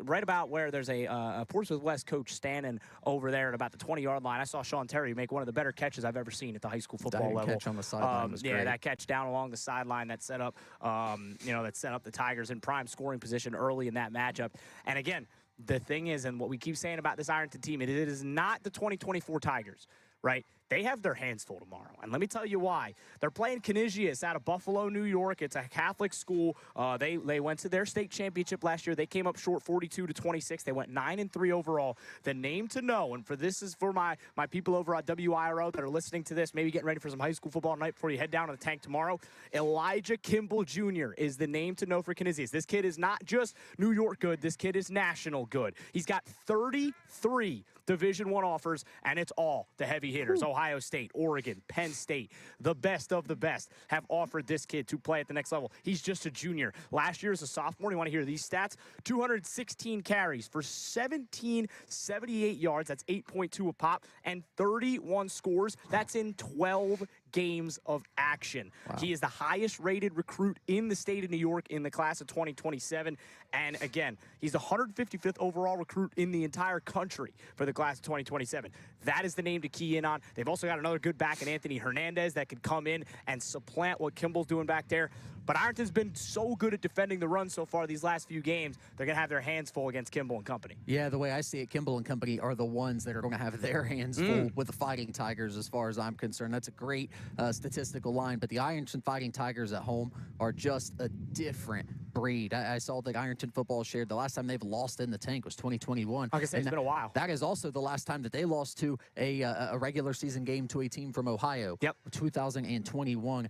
right about where there's a Portsmouth West coach standing over there at about the 20-yard line. I saw Sean Terry make one of the better catches I've ever seen at the high school football level. Catch on the sideline was great. That catch down along the sideline that set up, the Tigers in prime scoring position early in that matchup. And again, the thing is, and what we keep saying about this Ironton team, it is not the 2024 Tigers, right? They have their hands full tomorrow. And let me tell you why. They're playing Canisius out of Buffalo, New York. It's a Catholic school. They went to their state championship last year. They came up short 42-26. They went 9-3 overall. The name to know, and this is for my people over at WIRO that are listening to this, maybe getting ready for some high school football tonight before you head down to the tank tomorrow. Elijah Kimball Jr. is the name to know for Canisius. This kid is not just New York good. This kid is national good. He's got 33 Division I offers, and it's all the heavy hitters. Ohio State, Oregon, Penn State, the best of the best have offered this kid to play at the next level. He's just a junior. Last year as a sophomore, you want to hear these stats? 216 carries for 1778 yards. That's 8.2 a pop, and 31 scores. That's in 12 games of action. Wow. He is the highest rated recruit in the state of New York in the class of 2027. And again, he's the 155th overall recruit in the entire country for the class of 2027. That is the name to key in on. They've also got another good back in Anthony Hernandez that could come in and supplant what Kimball's doing back there. But Ironton's been so good at defending the run so far these last few games, they're going to have their hands full against Kimball and company. Yeah, the way I see it, Kimball and company are the ones that are going to have their hands full with the Fighting Tigers as far as I'm concerned. That's a great statistical line, but the Ironton Fighting Tigers at home are just a different breed. I saw that Ironton football shared the last time they've lost in the tank was 2021. Like I said, it's been a while. That is also the last time that they lost to a regular season game to a team from Ohio. Yep. 2021,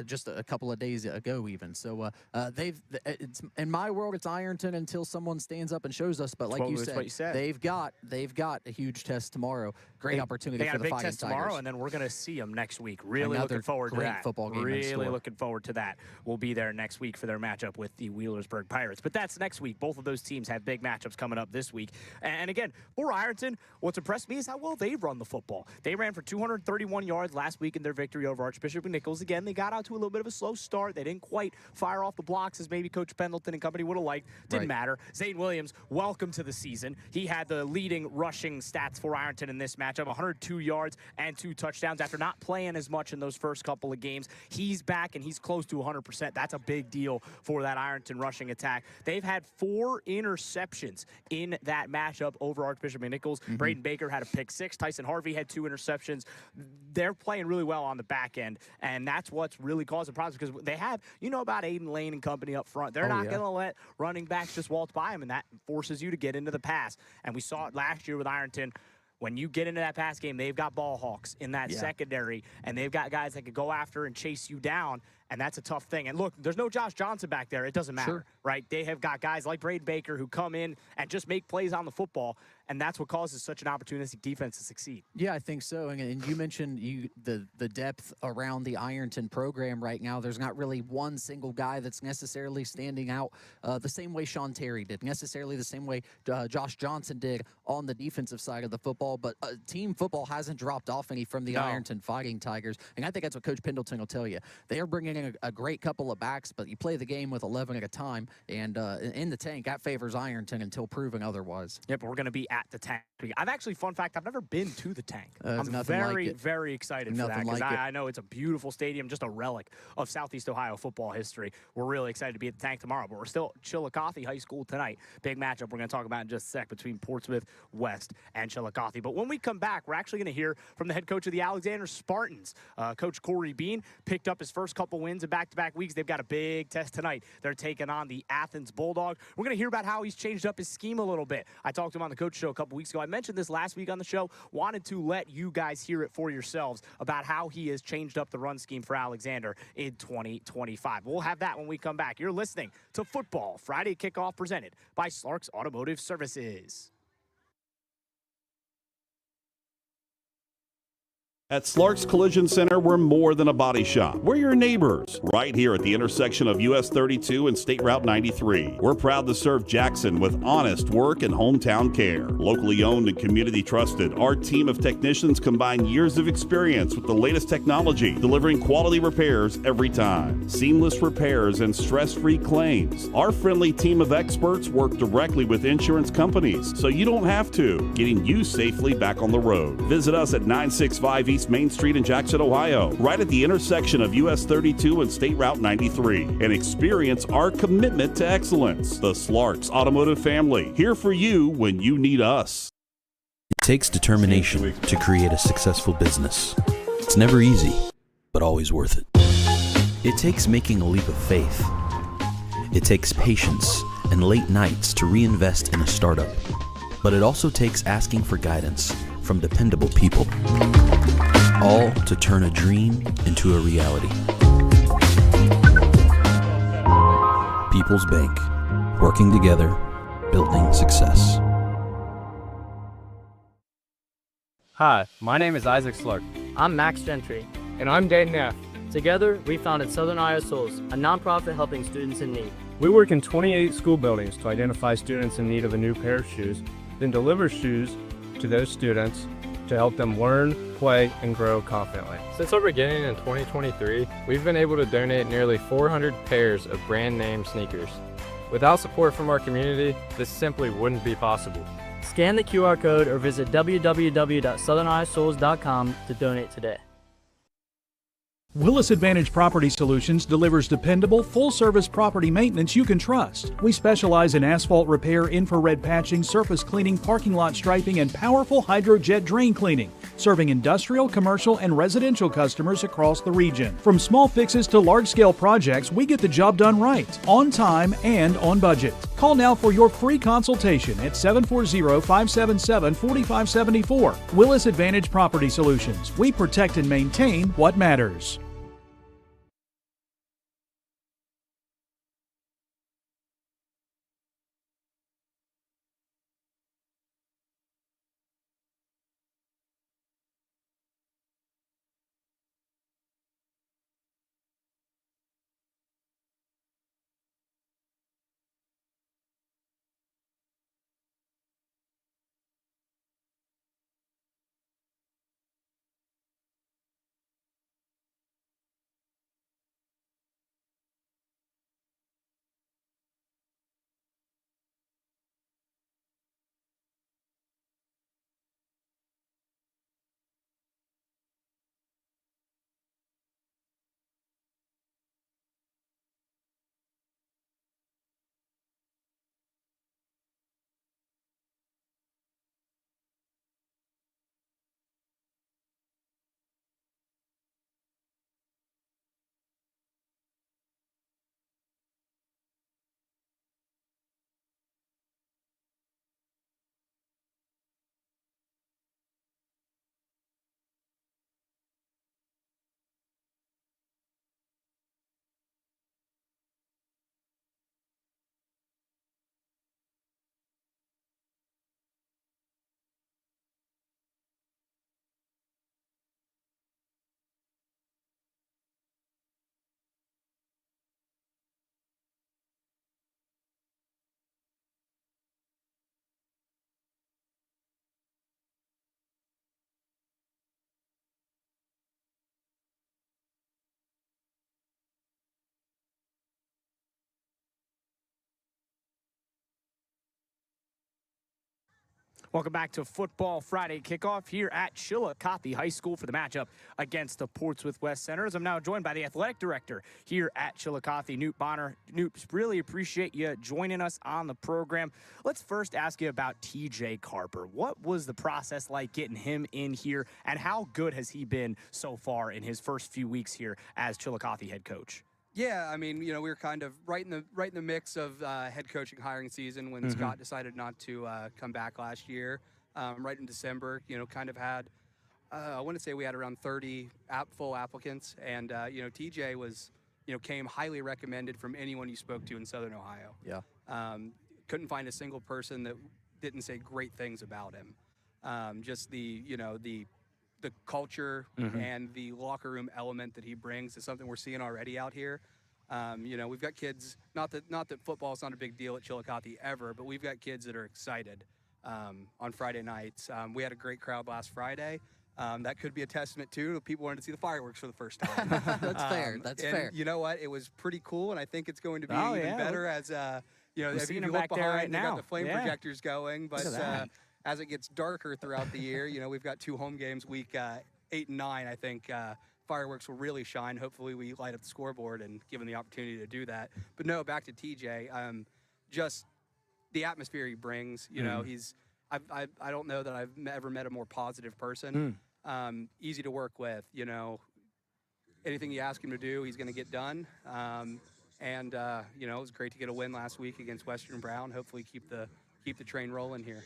just a couple of days ago even. So it's, in my world, it's Ironton until someone stands up and shows us. But like you said, they've got a huge test tomorrow. Great opportunity for the Fighting Tigers. They got a big test tomorrow, and then we're going to see them next week. Really looking forward to that. Great football game. Really looking forward to that. We'll be there next week for their matchup with the Wheelersburg Pirates. But that's next week. Both of those teams have big matchups coming up this week. And again, for Ironton, what's impressed me is how well they've run the football. They ran for 231 yards last week in their victory over Archbishop Nichols. Again, they got out to a little bit of a slow start. They didn't quite fire off the blocks as maybe Coach Pendleton and company would have liked. Didn't matter. Zane Williams, welcome to the season. He had the leading rushing stats for Ironton in this matchup, 102 yards and 2 touchdowns after not playing as much in those first couple of games. He's back and he's close to 100%. That's a big deal for that Ironton rushing attack. They've had 4 interceptions in that matchup over Archbishop Nichols. Braden Baker had a pick 6. Tyson Harvey had 2 interceptions. They're playing really well on the back end, and that's what's really causing problems because they have, about Aiden Lane and company up front. They're not going to let running backs just waltz by them, and that forces you to get into the pass. And we saw it last year with Ironton. When you get into that pass game, they've got ball hawks in that secondary, and they've got guys that can go after and chase you down, and that's a tough thing. And look, there's no Josh Johnson back there. It doesn't matter, right? They have got guys like Braden Baker who come in and just make plays on the football, and that's what causes such an opportunistic defense to succeed. Yeah, I think so. And you mentioned the depth around the Ironton program right now. There's not really one single guy that's necessarily standing out the same way Sean Terry did, necessarily the same way Josh Johnson did on the defensive side of the football. But team football hasn't dropped off any from the Ironton Fighting Tigers, and I think that's what Coach Pendleton will tell you. They are bringing in a great couple of backs, but you play the game with 11 at a time, and in the tank, that favors Ironton until proven otherwise. Yep, we're going to be at the tank. I've actually, fun fact, I've never been to the tank. I'm very, very excited for that because I know it's a beautiful stadium, just a relic of Southeast Ohio football history. We're really excited to be at the tank tomorrow, but we're still at Chillicothe High School tonight. Big matchup we're going to talk about in just a sec between Portsmouth West and Chillicothe. But when we come back, we're actually going to hear from the head coach of the Alexander Spartans. Coach Corey Bean picked up his first couple wins in back-to-back weeks. They've got a big test tonight. They're taking on the Athens Bulldogs. We're going to hear about how he's changed up his scheme a little bit. I talked to him on the coach show a couple weeks ago. I mentioned this last week on the show. Wanted to let you guys hear it for yourselves about how he has changed up the run scheme for Alexander in 2025. We'll have that when we come back. You're listening to Football Friday Kickoff presented by Slark's Automotive Services. At Slark's Collision Center, we're more than a body shop. We're your neighbors, right here at the intersection of US 32 and State Route 93. We're proud to serve Jackson with honest work and hometown care. Locally owned and community trusted, our team of technicians combine years of experience with the latest technology, delivering quality repairs every time. Seamless repairs and stress-free claims. Our friendly team of experts work directly with insurance companies, so you don't have to, getting you safely back on the road. Visit us at 965 East Main Street in Jackson, Ohio, right at the intersection of US 32 and State Route 93, and experience our commitment to excellence. The Slark's Automotive family, here for you when you need us. It takes determination to create a successful business. It's never easy, but always worth it. It takes making a leap of faith. It takes patience and late nights to reinvest in a startup. But it also takes asking for guidance from dependable people, all to turn a dream into a reality. People's Bank, working together, building success. Hi, my name is Isaac Slark. I'm Max Gentry. And I'm Dayton Neff. Together, we founded Southern Iowa Souls, a nonprofit helping students in need. We work in 28 school buildings to identify students in need of a new pair of shoes, then deliver shoes to those students to help them learn, play, and grow confidently. Since our beginning in 2023, we've been able to donate nearly 400 pairs of brand name sneakers. Without support from our community, this simply wouldn't be possible. Scan the QR code or visit www.southerniosouls.com to donate today. Willis Advantage Property Solutions delivers dependable, full-service property maintenance you can trust. We specialize in asphalt repair, infrared patching, surface cleaning, parking lot striping, and powerful hydrojet drain cleaning, serving industrial, commercial, and residential customers across the region. From small fixes to large-scale projects, we get the job done right, on time, and on budget. Call now for your free consultation at 740-577-4574. Willis Advantage Property Solutions. We protect and maintain what matters. Welcome back to Football Friday Kickoff here at Chillicothe High School for the matchup against the Portsmouth West Senators. I'm now joined by the athletic director here at Chillicothe, Newt Bonner. Newt, really appreciate you joining us on the program. Let's first ask you about TJ Carper. What was the process like getting him in here, and how good has he been so far in his first few weeks here as Chillicothe head coach? Yeah, I mean, we were kind of right in the mix of head coaching hiring season when Scott decided not to come back last year. Right in December, kind of had, I want to say we had around 30 full applicants, and TJ was, came highly recommended from anyone you spoke to in Southern Ohio. Yeah. Couldn't find a single person that didn't say great things about him. Just the culture and the locker room element that he brings is something we're seeing already out here. We've got kids, not that football is not a big deal at Chillicothe ever, but we've got kids that are excited on Friday nights. We had a great crowd last Friday. That could be a testament, too. People wanted to see the fireworks for the first time. That's fair. That's fair. You know what? It was pretty cool, and I think it's going to be even better as, if you look behind, right they now. got the flame projectors going. But as it gets darker throughout the year, we've got 2 home games, week 8 and 9, I think. Fireworks will really shine. Hopefully we light up the scoreboard and give him the opportunity to do that. But no, back to TJ. Just the atmosphere he brings. I don't know that I've ever met a more positive person. Easy to work with. Anything you ask him to do, he's going to get done. It was great to get a win last week against Western Brown. Hopefully keep the train rolling here.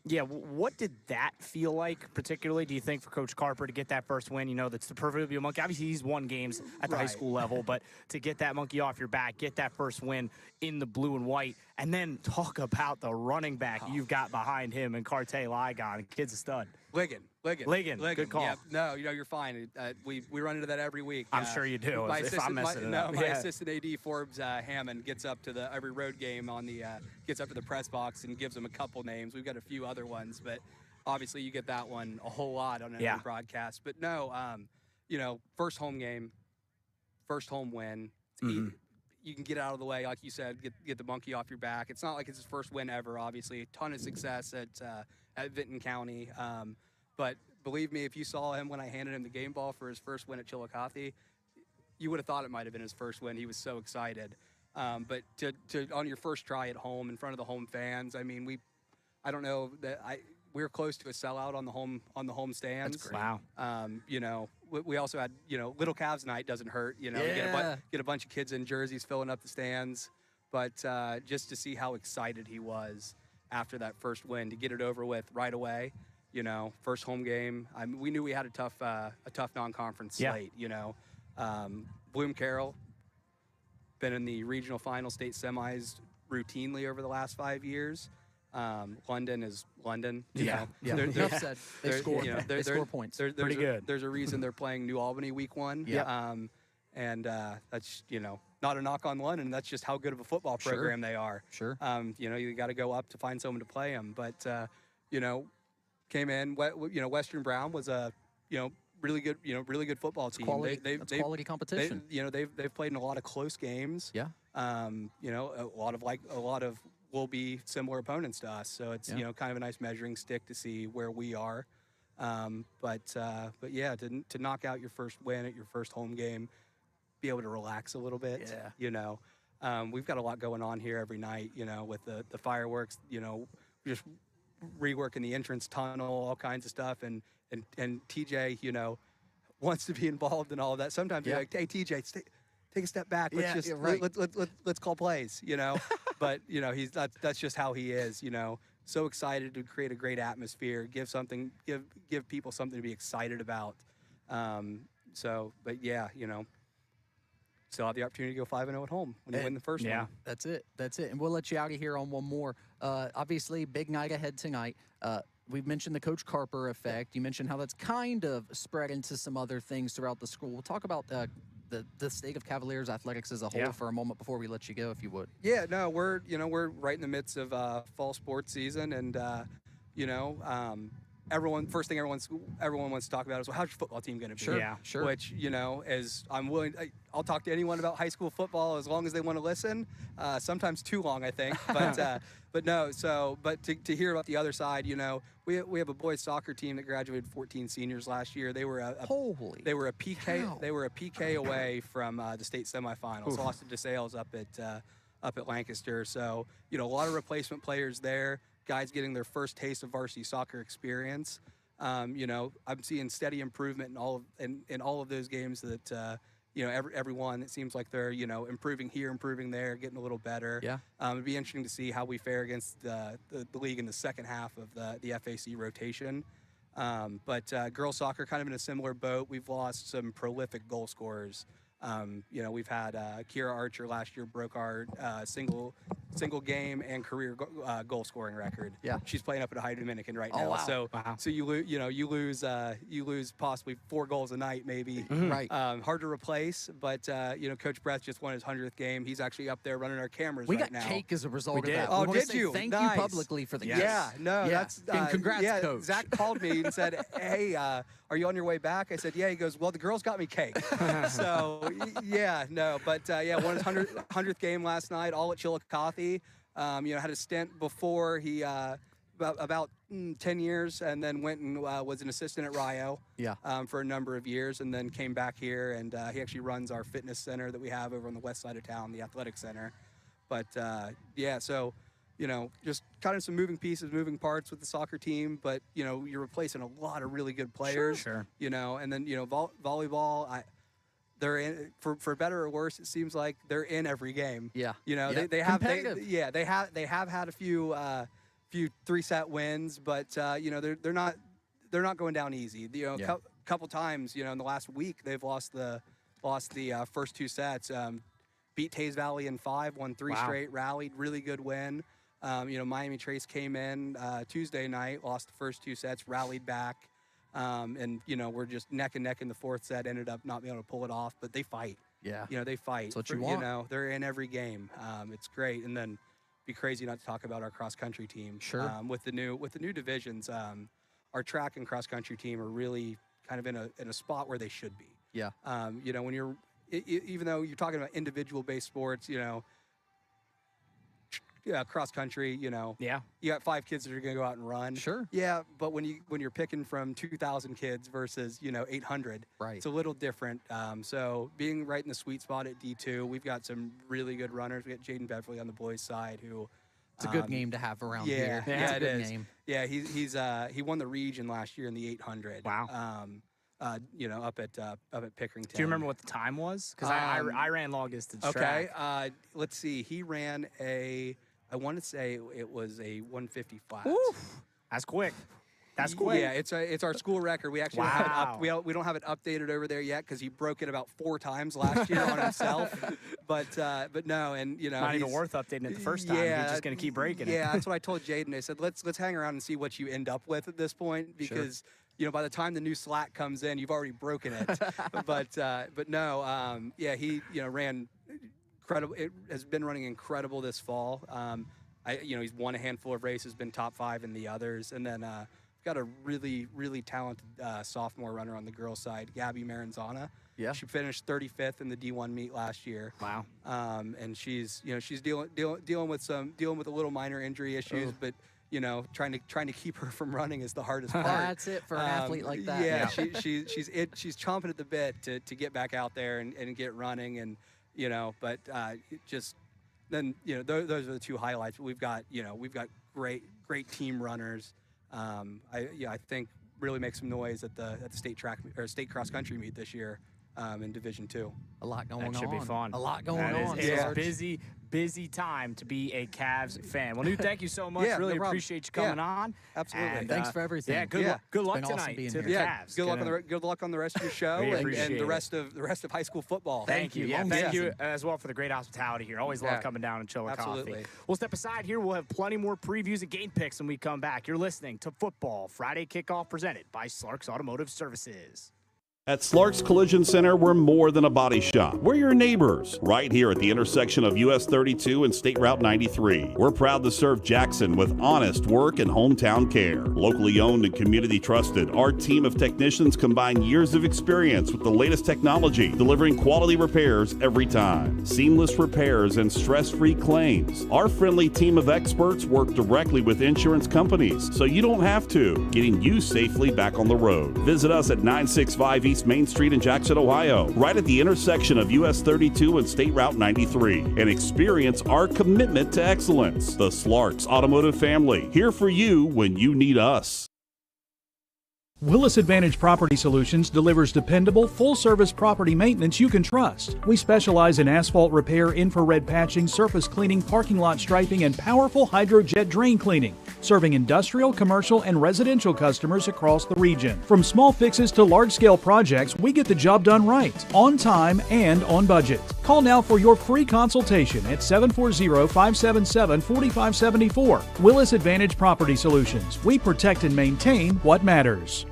Yeah, what did that feel like, particularly, do you think, for Coach Carper to get that first win? That's the proverbial monkey. Obviously, he's won games at the high school level, but to get that monkey off your back, get that first win in the blue and white, and then talk about the running back you've got behind him and Carte Ligon. Kid's a stud. Ligon. Good call. Yeah, no, you're fine. We run into that every week. I'm sure you do. My if I'm messing it up. My assistant AD, Forbes Hammond, gets up to every road game gets up to the press box and gives them a couple names. We've got a few other ones, but obviously you get that one a whole lot on every broadcast. But no, first home game, first home win. You can get out of the way, like you said, get the monkey off your back. It's not like it's his first win ever, obviously. A ton of success at Vinton County. But believe me, if you saw him when I handed him the game ball for his first win at Chillicothe, you would have thought it might have been his first win. He was so excited. But to on your first try at home in front of the home fans, I mean, I don't know that we're close to a sellout on the home stands. That's great. Wow. We also had, Little Cavs night doesn't hurt. Get a bunch of kids in jerseys filling up the stands. But just to see how excited he was after that first win, to get it over with right away. First home game. We knew we had a tough non-conference slate. Bloom Carroll been in the regional final state semis routinely over the last 5 years. London is London. Enough said. They score points. Pretty good. There's a reason they're playing New Albany week 1. That's not a knock on London. That's just how good of a football program they are. Sure. You got to go up to find someone to play them. But came in. Western Brown was a really good football team. Quality competition. They've played in a lot of close games. Yeah. A lot of will be similar opponents to us. So it's kind of a nice measuring stick to see where we are. But yeah, to knock out your first win at your first home game, be able to relax a little bit. Yeah. We've got a lot going on here every night. With the fireworks. Just reworking the entrance tunnel, all kinds of stuff, and TJ, wants to be involved in all of that. Sometimes you're like, hey TJ, take a step back. Let's call plays, But that's just how he is, So excited to create a great atmosphere, give people something to be excited about. But yeah, still have the opportunity to go 5-0 at home when you win the first one. That's it. And we'll let you out of here on one more. Obviously, big night ahead tonight. We've mentioned the Coach Carper effect. You mentioned how that's kind of spread into some other things throughout the school. We'll talk about the state of Cavaliers athletics as a whole for a moment before we let you go, if you would. Yeah, no, we're right in the midst of fall sports season, and first thing everyone wants to talk about is, well, how's your football team going to be? Sure. Yeah. Sure. Which, as I'm willing, I'll talk to anyone about high school football as long as they want to listen. Sometimes too long, I think. But no. But to hear about the other side, we have a boys soccer team that graduated 14 seniors last year. They were a PK. cow. They were a PK away from the state semifinals. Lost to DeSales up at Lancaster. So a lot of replacement players there. Guys getting their first taste of varsity soccer experience. I'm seeing steady improvement in all of those games that everyone. It seems like they're improving here, improving there, getting a little better. Yeah. It'd be interesting to see how we fare against the league in the second half of the FAC rotation. But girls soccer kind of in a similar boat. We've lost some prolific goal scorers. We've had Kira Archer last year broke our single game and career goal scoring record. Yeah. She's playing up at Ohio Dominican right Oh, now. wow. So you lose possibly 4 goals a night maybe. Right. Hard to replace, but Coach Brett just won his 100th game. He's actually up there running our cameras We right got now. cake as a result We of did. that. Oh, We wanna did say you? Thank Nice. you publicly for the Yes. gift. Yeah, no, Yeah. that's And congrats, Coach. Zach called me and said, "Hey, are you on your way back?" I said, "Yeah." He goes, "Well, the girls got me cake." So won his 100th game last night, all at Chillicothe. Had a stint before he about 10 years, and then went and was an assistant at Rio. Yeah. For a number of years, and then came back here, and he actually runs our fitness center that we have over on the west side of town, the athletic center. But just kind of some moving pieces, moving parts with the soccer team, but you're replacing a lot of really good players. Sure. And then volleyball, they're in for better or worse. It seems like they're in every game. Yeah. They have had a few 3-set wins, but they're not going down easy. Couple times in the last week they've lost the first 2 sets. Beat Taze Valley in 5, won 3 straight, rallied, really good win. Miami Trace came in Tuesday night, lost the first 2 sets, rallied back. We're just neck and neck in the 4th set, ended up not being able to pull it off, but they fight. Yeah. They fight. That's what you want. They're in every game. It's great. And then be crazy not to talk about our cross country team. Sure. With the new divisions, our track and cross country team are really kind of in a spot where they should be. Yeah. When you're even though you're talking about individual based sports, cross country, Yeah. you got 5 kids that are going to go out and run. Sure. Yeah, but when you're picking from 2,000 kids versus 800, Right. it's a little different. So being right in the sweet spot at D2, we've got some really good runners. We got Jaden Beverly on the boys' side, who It's a good game to have around here. Yeah, It's a it good is. game. Yeah, he won the region last year in the 800. Wow. Up at Pickerington. Do you remember what the time was? Because I ran long distance Okay. track. Let's see. He ran I want to say it was a 150 flat. Oof. That's quick. That's quick. Yeah, it's our school record. We actually don't have it Wow. we don't have it updated over there yet because he broke it about 4 times last year on himself. But no, and Not even he's- worth updating it the first time. Yeah, You're just going to keep breaking it. Yeah, that's what I told Jaden. I said let's hang around and see what you end up with at this point because by the time the new slat comes in, you've already broken it. but no, he ran incredible. It has been running incredible this fall. He's won a handful of races, been top 5 in the others, and then got a really, really talented sophomore runner on the girls' side, Gabby Maranzana. Yeah. She finished 35th in the D1 meet last year. Wow. And she's dealing with a little minor injury issues, but trying to keep her from running is the hardest part. That's it for an athlete like that. Yeah, she's chomping at the bit to get back out there and get running, and but then those are the 2 highlights. But we've got great team runners. I think really make some noise at the state track or state cross country meet this year in Division 2. A lot going on. That should be fun. A lot going That on. It's a Sarge. busy time to be a Cavs fan. Well, Newt, thank you so much. Yeah, really no problem. appreciate you coming on. Absolutely. And, Thanks for everything. Yeah, good It's luck been awesome tonight being to here. the Yeah, Cavs. good luck on the rest of your show We and appreciate the rest of high school football. Thank you. Yeah, Long thank season. you as well for the great hospitality here. Always love Yeah. coming down in Chillicothe. Absolutely. We'll step aside here. We'll have plenty more previews and game picks when we come back. You're listening to Football Friday Kickoff presented by Slark's Automotive Services. At Slark's Collision Center, we're more than a body shop. We're your neighbors, right here at the intersection of US 32 and State Route 93. We're proud to serve Jackson with honest work and hometown care. Locally owned and community trusted, our team of technicians combine years of experience with the latest technology, delivering quality repairs every time. Seamless repairs and stress-free claims. Our friendly team of experts work directly with insurance companies, so you don't have to, getting you safely back on the road. Visit us at 965 East Main Street in Jackson, Ohio, right at the intersection of US 32 and State Route 93, and experience our commitment to excellence. The Slarks Automotive Family, here for you when you need us. Willis Advantage Property Solutions delivers dependable, full-service property maintenance you can trust. We specialize in asphalt repair, infrared patching, surface cleaning, parking lot striping, and powerful hydrojet drain cleaning, serving industrial, commercial, and residential customers across the region. From small fixes to large-scale projects, we get the job done right, on time, and on budget. Call now for your free consultation at 740-577-4574. Willis Advantage Property Solutions. We protect and maintain what matters.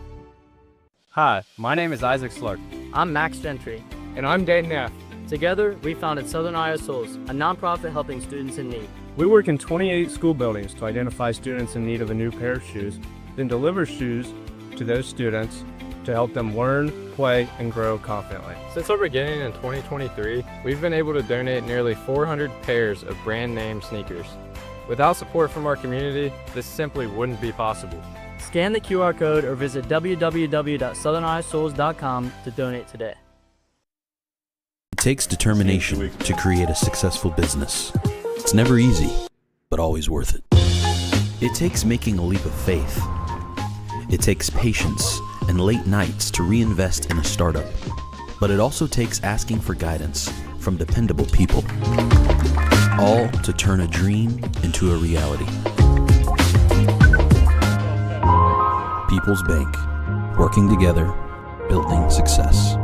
Hi, my name is Isaac Slark. I'm Max Gentry. And I'm Dan Neff. Together, we founded Southern Iowa Souls, a nonprofit helping students in need. We work in 28 school buildings to identify students in need of a new pair of shoes, then deliver shoes to those students to help them learn, play, and grow confidently. Since our beginning in 2023, we've been able to donate nearly 400 pairs of brand name sneakers. Without support from our community, this simply wouldn't be possible. Scan the QR code or visit www.southerniowasouls.com to donate today. It takes determination to create a successful business. It's never easy, but always worth it. It takes making a leap of faith. It takes patience and late nights to reinvest in a startup. But it also takes asking for guidance from dependable people. All to turn a dream into a reality. People's Bank. Working together, building success.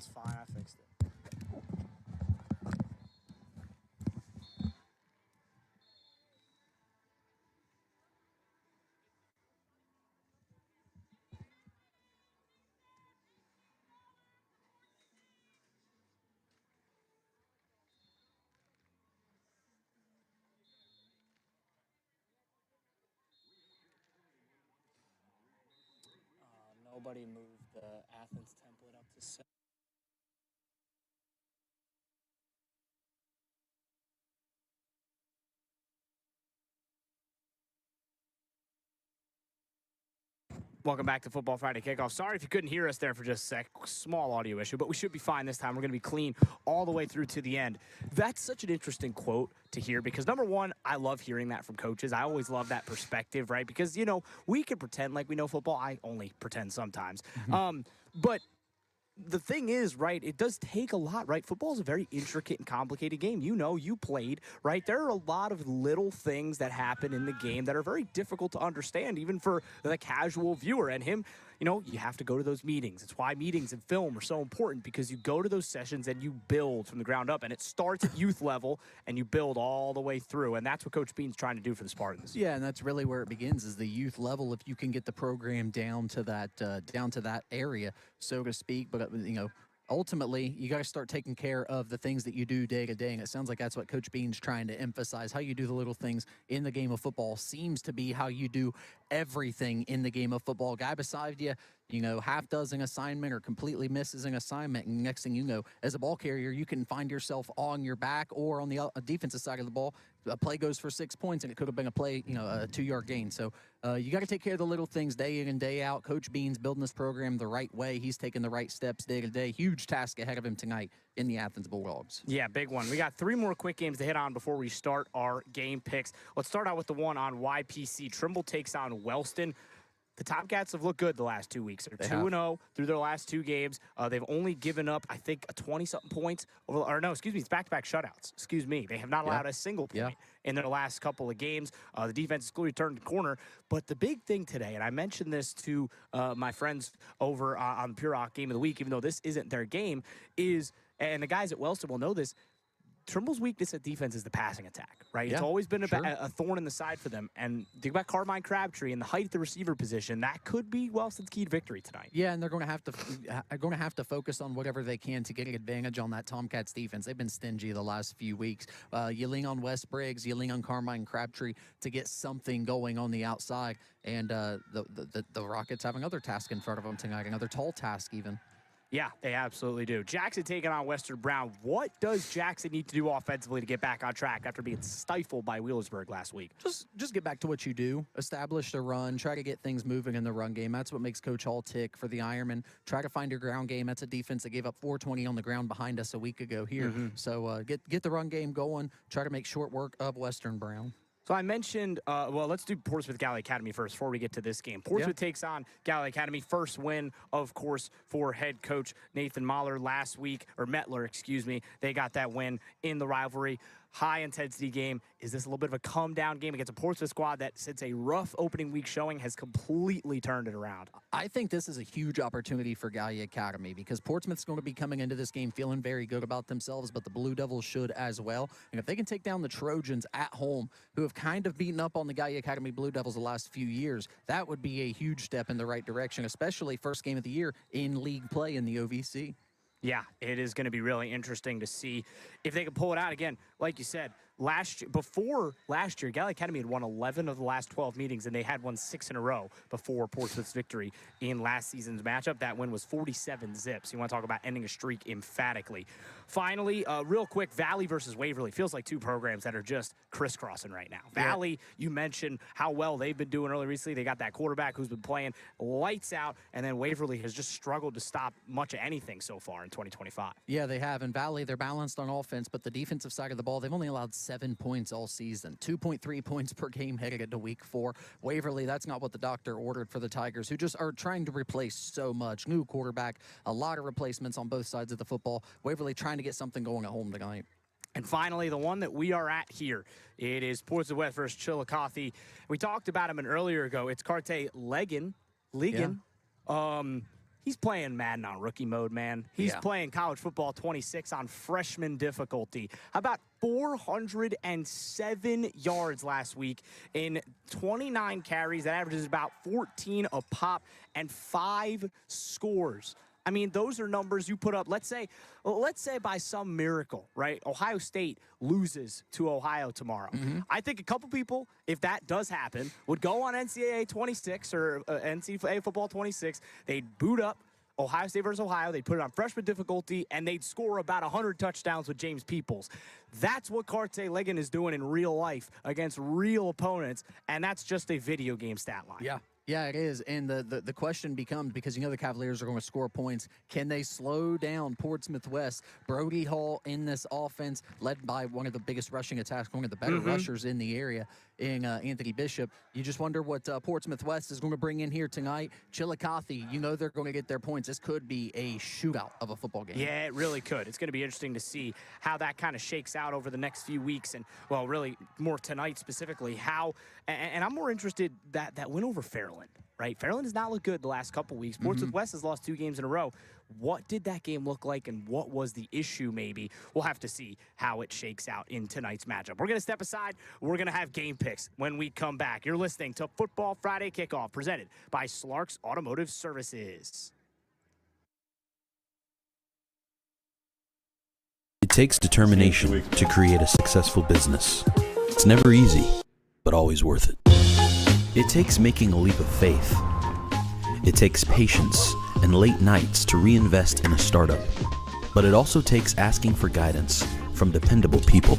It's fine. I fixed it. Nobody moved the Athens template up to 7. Welcome back to Football Friday Kickoff. Sorry if you couldn't hear us there for just a sec. Small audio issue, but we should be fine this time. We're going to be clean all the way through to the end. That's such an interesting quote to hear because, number one, I love hearing that from coaches. I always love that perspective, right? Because, you know, we can pretend like we know football. I only pretend sometimes. But the thing is, right, it does take a lot, right? Football is a very intricate and complicated game. You know, you played, right? There are a lot of little things that happen in the game that are very difficult to understand, even for the casual viewer. And him, you know, you have to go to those meetings. It's why meetings and film are so important because you go to those sessions and you build from the ground up. And it starts at youth level and you build all the way through. And that's what Coach Bean's trying to do for the Spartans. Yeah, and that's really where it begins is the youth level. If you can get the program down to that area, so to speak. But you know, ultimately, you got to start taking care of the things that you do day to day. And it sounds like that's what Coach Bean's trying to emphasize. How you do the little things in the game of football seems to be how you do everything in the game of football. Guy beside you, you know, half does an assignment or completely misses an assignment. And next thing you know, as a ball carrier, you can find yourself on your back or on the defensive side of the ball. A play goes for 6 points, and it could have been a play, you know, a 2-yard gain. So you got to take care of the little things day in and day out. Coach Bean's building this program the right way. He's taking the right steps day to day. Huge task ahead of him tonight in the Athens Bulldogs. Yeah, big one. We got 3 more quick games to hit on before we start our game picks. Let's start out with the one on YPC. Trimble takes on Wellston. The Tomcats have looked good the last 2 weeks. They're 2-0 through their last 2 games. They've only given up, I think, 20-something points. It's back-to-back shutouts. Excuse me. They have not allowed a single point in their last couple of games. The defense has clearly turned the corner. But the big thing today, and I mentioned this to my friends over on the Pure Rock Game of the Week, even though this isn't their game, is, and the guys at Wellston will know this, Trimble's weakness at defense is the passing attack, right? Yeah, it's always been a thorn in the side for them. And think about Carmine Crabtree and the height at the receiver position. That could be Wellston's key to victory tonight. Yeah, and they're going to have to focus on whatever they can to get an advantage on that Tomcats defense. They've been stingy the last few weeks. You lean on Wes Briggs, you lean on Carmine Crabtree to get something going on the outside. And the Rockets have another task in front of them tonight, another tall task even. Yeah, they absolutely do. Jackson taking on Western Brown. What does Jackson need to do offensively to get back on track after being stifled by Wheelersburg last week? Just get back to what you do. Establish the run. Try to get things moving in the run game. That's what makes Coach Hall tick for the Ironmen. Try to find your ground game. That's a defense that gave up 420 on the ground behind us a week ago here. So get the run game going. Try to make short work of Western Brown. So I mentioned, well, let's do Portsmouth Galley Academy first before we get to this game. Portsmouth takes on Galley Academy. First win, of course, for head coach Nathan Mettler last week, or Mettler, excuse me. They got that win in the rivalry. High-intensity game. Is this a little bit of a come-down game against a Portsmouth squad that, since a rough opening week showing, has completely turned it around? I think this is a huge opportunity for Galley Academy because Portsmouth's going to be coming into this game feeling very good about themselves, but the Blue Devils should as well. And if they can take down the Trojans at home, who have kind of beaten up on the Galley Academy Blue Devils the last few years, that would be a huge step in the right direction, especially first game of the year in league play in the OVC. Yeah, it is going to be really interesting to see if they can pull it out again. Like you said, before last year, Galley Academy had won 11 of the last 12 meetings, and they had won 6 in a row before Portsmouth's victory in last season's matchup. That win was 47-zips. You want to talk about ending a streak emphatically. Finally, real quick, Valley versus Waverly. Feels like 2 programs that are just crisscrossing right now. Valley, you mentioned how well they've been doing early recently. They got that quarterback who's been playing lights out, and then Waverly has just struggled to stop much of anything so far in 2025. Yeah, they have. In Valley, they're balanced on offense, but the defensive side of the ball, they've only allowed 7 points all season, 2.3 points per game headed into week 4. Waverly, that's not what the doctor ordered for the Tigers, who just are trying to replace so much. New quarterback, a lot of replacements on both sides of the football. Waverly trying to get something going at home tonight. And finally, the one that we are at here, it is Portsmouth West versus Chillicothe. We talked about him an earlier ago. It's Carte Legan. He's playing Madden on rookie mode, man. He's playing college football 26 on freshman difficulty. How about 407 yards last week in 29 carries? That averages about 14 a pop and 5 scores. I mean, those are numbers you put up. Let's say by some miracle, right? Ohio State loses to Ohio tomorrow. I think a couple people, if that does happen, would go on NCAA 26 or NCAA football 26. They'd boot up Ohio State versus Ohio. They'd put it on freshman difficulty, and they'd score about 100 touchdowns with James Peoples. That's what Carte Ligon is doing in real life against real opponents, and that's just a video game stat line. Yeah, it is. And the question becomes, because the Cavaliers are going to score points, can they slow down Portsmouth West? Brody Hall in this offense, led by one of the biggest rushing attacks, one of the better rushers in the area in Anthony Bishop. You just wonder what Portsmouth West is going to bring in here tonight. Chillicothe, they're going to get their points. This could be a shootout of a football game. Yeah, it really could. It's going to be interesting to see how that kind of shakes out over the next few weeks, and, well, really more tonight specifically, and I'm more interested that win over Fairland. Right? Fairland has not looked good the last couple weeks. Portsmouth West has lost 2 games in a row. What did that game look like, and what was the issue maybe? We'll have to see how it shakes out in tonight's matchup. We're going to step aside. We're going to have game picks when we come back. You're listening to Football Friday Kickoff, presented by Slarks Automotive Services. It takes determination to create a successful business. It's never easy, but always worth it. It takes making a leap of faith. It takes patience and late nights to reinvest in a startup. But it also takes asking for guidance from dependable people.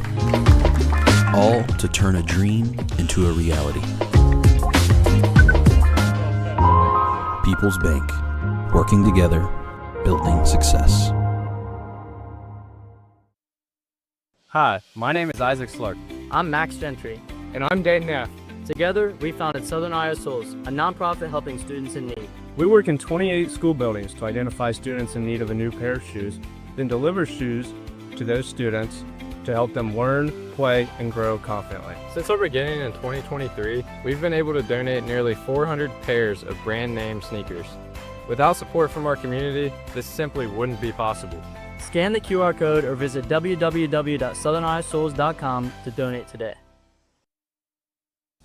All to turn a dream into a reality. People's Bank. Working together, building success. Hi, my name is Isaac Slark. I'm Max Gentry. And I'm Dan Neff. Together, we founded Southern Iowa Souls, a nonprofit helping students in need. We work in 28 school buildings to identify students in need of a new pair of shoes, then deliver shoes to those students to help them learn, play, and grow confidently. Since our beginning in 2023, we've been able to donate nearly 400 pairs of brand name sneakers. Without support from our community, this simply wouldn't be possible. Scan the QR code or visit www.southerniosouls.com to donate today.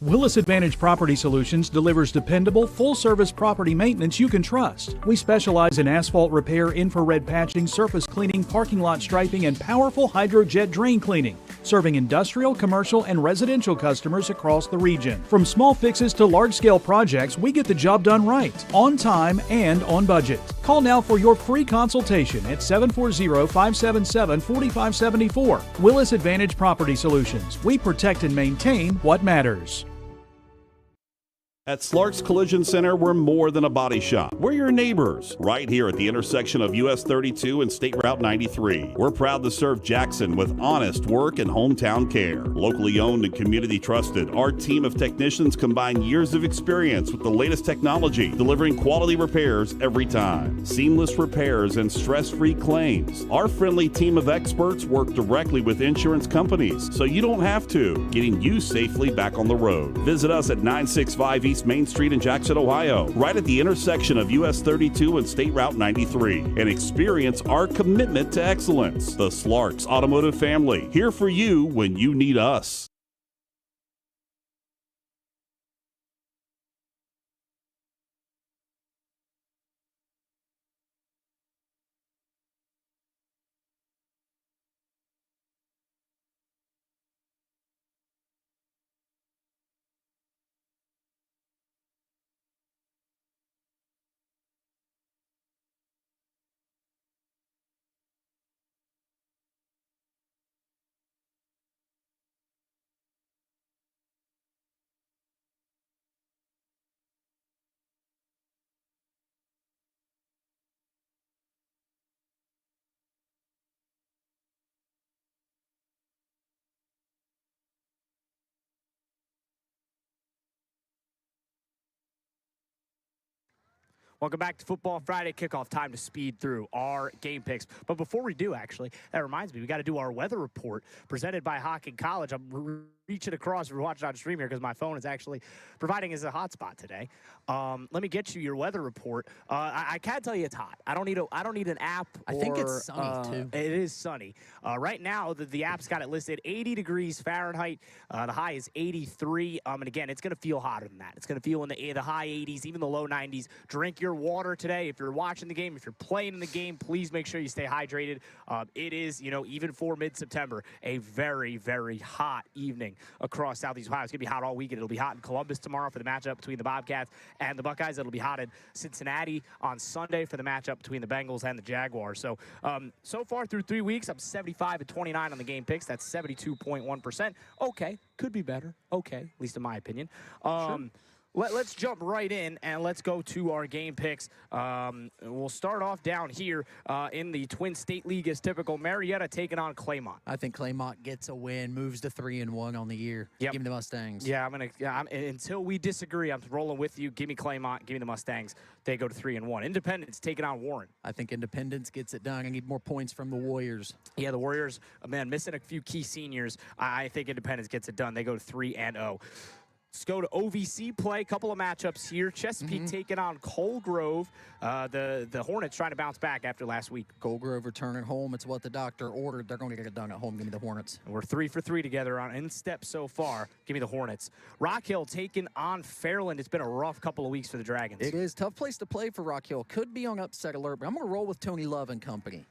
Willis Advantage Property Solutions delivers dependable, full-service property maintenance you can trust. We specialize in asphalt repair, infrared patching, surface cleaning, parking lot striping, and powerful hydrojet drain cleaning, serving industrial, commercial, and residential customers across the region. From small fixes to large-scale projects, we get the job done right, on time, and on budget. Call now for your free consultation at 740-577-4574. Willis Advantage Property Solutions. We protect and maintain what matters. At Slarks Collision Center, we're more than a body shop. We're your neighbors, right here at the intersection of US 32 and State Route 93. We're proud to serve Jackson with honest work and hometown care. Locally owned and community trusted, our team of technicians combine years of experience with the latest technology, delivering quality repairs every time. Seamless repairs and stress-free claims. Our friendly team of experts work directly with insurance companies, so you don't have to, getting you safely back on the road. Visit us at 965 East Main Street in Jackson, Ohio, right at the intersection of US 32 and State Route 93, and experience our commitment to excellence. The Slarks Automotive Family, here for you when you need us. Welcome back to Football Friday Kickoff. Time to speed through our game picks. But before we do, actually, that reminds me, we got to do our weather report presented by Hocking College. I'm reach it across if you're watching on stream here because my phone is actually providing as a hotspot today. Let me get you your weather report. I can't tell you it's hot. I don't need an app. I think it's sunny too. It is sunny. Right now, the app's got it listed 80 degrees Fahrenheit. The high is 83. And again, it's going to feel hotter than that. It's going to feel in the high 80s, even the low 90s. Drink your water today. If you're watching the game, if you're playing in the game, please make sure you stay hydrated. It is, even for mid-September, a very, very hot evening across Southeast Ohio. It's going to be hot all weekend. It'll be hot in Columbus tomorrow for the matchup between the Bobcats and the Buckeyes. It'll be hot in Cincinnati on Sunday for the matchup between the Bengals and the Jaguars. So, so far through 3 weeks, I'm 75-29 on the game picks. That's 72.1%. Okay, could be better. Okay, at least in my opinion. Sure. Let's jump right in and let's go to our game picks. We'll start off down here in the Twin State League as typical. Marietta taking on Claymont. I think Claymont gets a win, moves to 3-1 on the year. Yep. Give me the Mustangs. Yeah, until we disagree, I'm rolling with you. Give me Claymont. Give me the Mustangs. They go to 3-1. Independence taking on Warren. I think Independence gets it done. I need more points from the Warriors. Yeah, the Warriors, man, missing a few key seniors. I think Independence gets it done. They go to 3-0. Let's go to OVC play. Couple of matchups here. Chesapeake taking on Colgrove. The Hornets trying to bounce back after last week. Colgrove returning home. It's what the doctor ordered. They're going to get it done at home. Give me the Hornets. We're 3 for 3 together on in step so far. Give me the Hornets. Rock Hill taking on Fairland. It's been a rough couple of weeks for the Dragons. It is. Tough place to play for Rock Hill. Could be on upset alert, but I'm going to roll with Tony Love and company.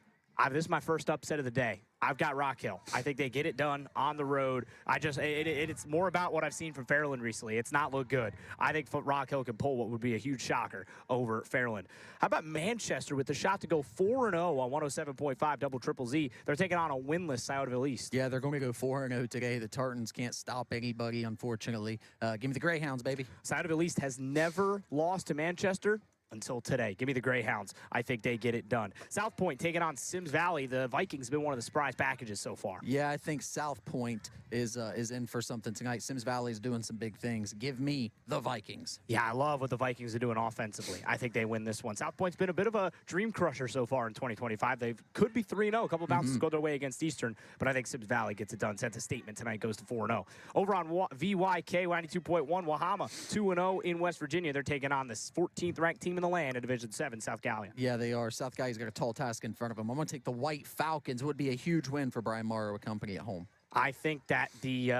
This is my first upset of the day. I've got Rock Hill. I think they get it done on the road. It's more about what I've seen from Fairland recently. It's not looked good. I think Rock Hill can pull what would be a huge shocker over Fairland. How about Manchester with the shot to go 4-0 on 107.5 double triple Z? They're taking on a winless Sciotoville East. Yeah, they're going to go 4-0 today. The Tartans can't stop anybody, unfortunately. Give me the Greyhounds, baby. Sciotoville East has never lost to Manchester until today. Give me the Greyhounds. I think they get it done. South Point taking on Sims Valley. The Vikings have been one of the surprise packages so far. Yeah, I think South Point is in for something tonight. Sims Valley is doing some big things. Give me the Vikings. Yeah, I love what the Vikings are doing offensively. I think they win this one. South Point's been a bit of a dream crusher so far in 2025. They could be 3-0. A couple of bounces go their way against Eastern, but I think Sims Valley gets it done. Sends a statement tonight, goes to 4-0. Over on VYK 92.1, Wahama 2-0 in West Virginia. They're taking on the 14th ranked team in the land in Division 7, South Gallia. Yeah, they are. South Gallia's got a tall task in front of them. I'm going to take the White Falcons. It would be a huge win for Brian Morrow and company at home. I think that the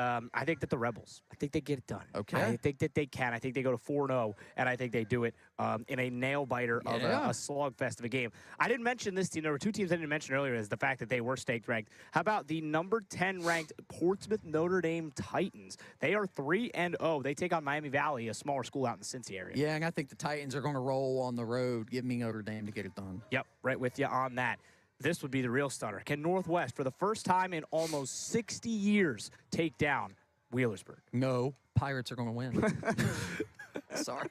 Rebels, I think they get it done. Okay. I think that they can. I think they go to 4-0, and I think they do it in a nail-biter of a slugfest of a game. I didn't mention this team. There were two teams I didn't mention earlier is the fact that they were staked ranked. How about the number 10 ranked Portsmouth Notre Dame Titans? They are 3-0. They take on Miami Valley, a smaller school out in the Cincy area. Yeah, and I think the Titans are going to roll on the road. Give me Notre Dame to get it done. Yep, right with you on that. This would be the real stunner. Can Northwest, for the first time in almost 60 years, take down Wheelersburg? No, Pirates are going to win. Sorry.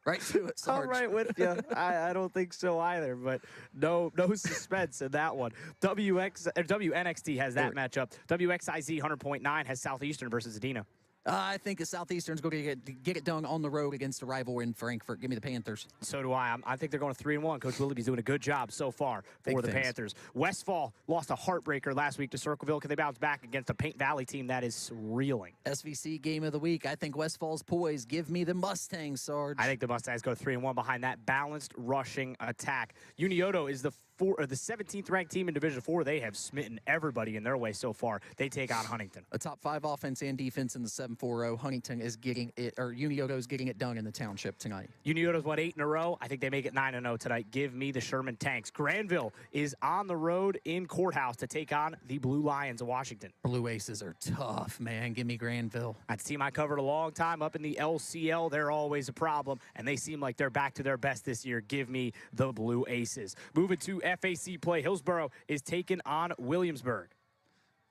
Right to it, Sarge. All right with you. I don't think so either, but no suspense in that one. WNXT has that matchup. WXIZ 100.9 has Southeastern versus Adena. I think Southeastern's going to get it done on the road against a rival in Frankfort. Give me the Panthers. So do I. I think they're going to 3-1. Coach Willoughby's doing a good job so far for the Panthers. Westfall lost a heartbreaker last week to Circleville. Can they bounce back against a Paint Valley team that is reeling? SVC game of the week. I think Westfall's poised. Give me the Mustangs, Sarge. I think the Mustangs go 3-1 behind that balanced rushing attack. Unioto is the 17th ranked team in Division 4. They have smitten everybody in their way so far. They take on Huntington. A top 5 offense and defense in the 7-4-0. Huntington is getting it, or Unioto is getting it done in the township tonight. Unioto's won 8 in a row. I think they make it 9-0 tonight. Give me the Sherman Tanks. Granville is on the road in Courthouse to take on the Blue Lions of Washington. Blue Aces are tough, man. Give me Granville. That's a team I covered a long time up in the LCL. They're always a problem, and they seem like they're back to their best this year. Give me the Blue Aces. Moving to FAC play, Hillsboro is taking on Williamsburg.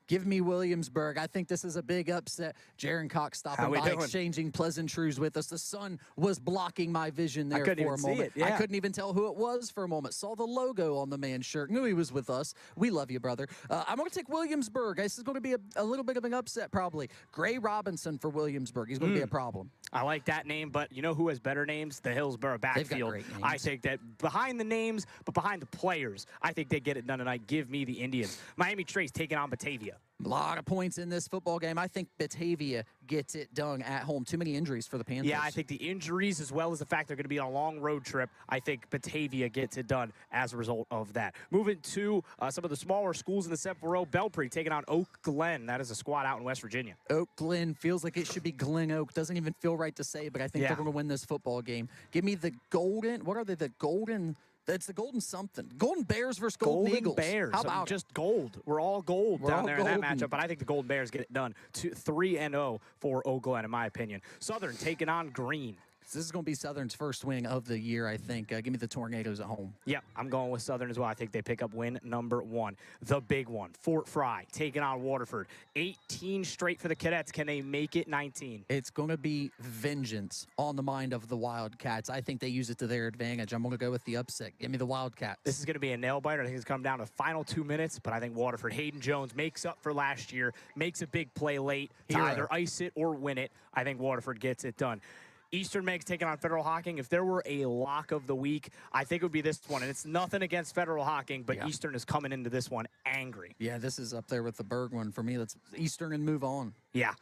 Give me Williamsburg. I think this is a big upset. Jaron Cox stopping by, exchanging pleasantries with us. The sun was blocking my vision there for a moment. I couldn't even tell who it was for a moment. Saw the logo on the man's shirt. Knew he was with us. We love you, brother. I'm going to take Williamsburg. This is going to be a little bit of an upset, probably. Gray Robinson for Williamsburg. He's going to be a problem. I like that name, but you know who has better names? The Hillsboro backfield. They've got great names. I think that behind the names, but behind the players, I think they get it done tonight. Give me the Indians. Miami Trace taking on Batavia. A lot of points in this football game. I think Batavia gets it done at home. Too many injuries for the Panthers. Yeah, I think the injuries as well as the fact they're going to be on a long road trip, I think Batavia gets it done as a result of that. Moving to some of the smaller schools in the 7th row, Belpre taking on Oak Glen. That is a squad out in West Virginia. Oak Glen feels like it should be Glen Oak. Doesn't even feel right to say, but I think they're going to win this football game. Give me the golden, what are they, the golden... It's the golden something. Golden Bears versus Golden Eagles. Golden Bears. How about just gold? We're all gold down there in that matchup, but I think the Golden Bears get it done. 3-0 for Oak Glen, in my opinion. Southern taking on Green. This is going to be Southern's first win of the year, I think. Give me the Tornadoes at home. Yep, I'm going with Southern as well. I think they pick up win number 1. The big one, Fort Fry taking on Waterford. 18 straight for the Cadets. Can they make it 19? It's going to be vengeance on the mind of the Wildcats. I think they use it to their advantage. I'm going to go with the upset. Give me the Wildcats. This is going to be a nail-biter. I think it's come down to the final 2 minutes, but I think Waterford, Hayden Jones makes up for last year, makes a big play late to either ice it or win it. I think Waterford gets it done. Eastern Meg's taking on Federal Hocking. If there were a lock of the week, I think it would be this one. And it's nothing against Federal Hocking, but Eastern is coming into this one angry. Yeah, this is up there with the Berg one. For me, that's Eastern and move on. Yeah.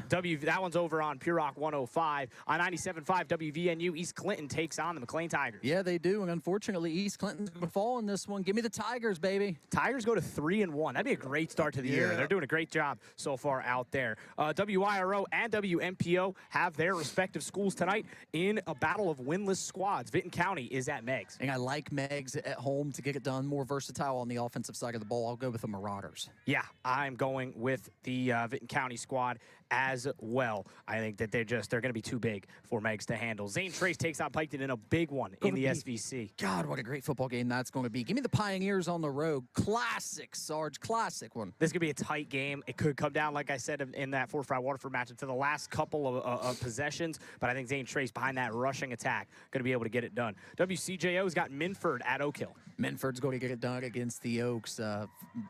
That one's over on Pure Rock 105. On 97.5 WVNU, East Clinton takes on the McLean Tigers. Yeah, they do. And unfortunately, East Clinton's going to fall in this one. Give me the Tigers, baby. Tigers go to 3-1. That'd be a great start to the year. They're doing a great job so far out there. WIRO and WMPO have their respective schools tonight in a battle of winless squads. Vinton County is at Meigs. And I like Meigs at home to get it done. More versatile on the offensive side of the ball. I'll go with the Marauders. Yeah, I'm going with the Vinton County squad as well. I think that they're going to be too big for Meigs to handle. Zane Trace takes on Piketon in a big one in the SVC. God, what a great football game that's going to be. Give me the Pioneers on the road. Classic, Sarge. Classic one. This could be a tight game. It could come down, like I said, in that Fort Fry Waterford matchup to the last couple of possessions, but I think Zane Trace behind that rushing attack going to be able to get it done. WCJO's got Minford at Oak Hill. Minford's going to get it done against the Oaks.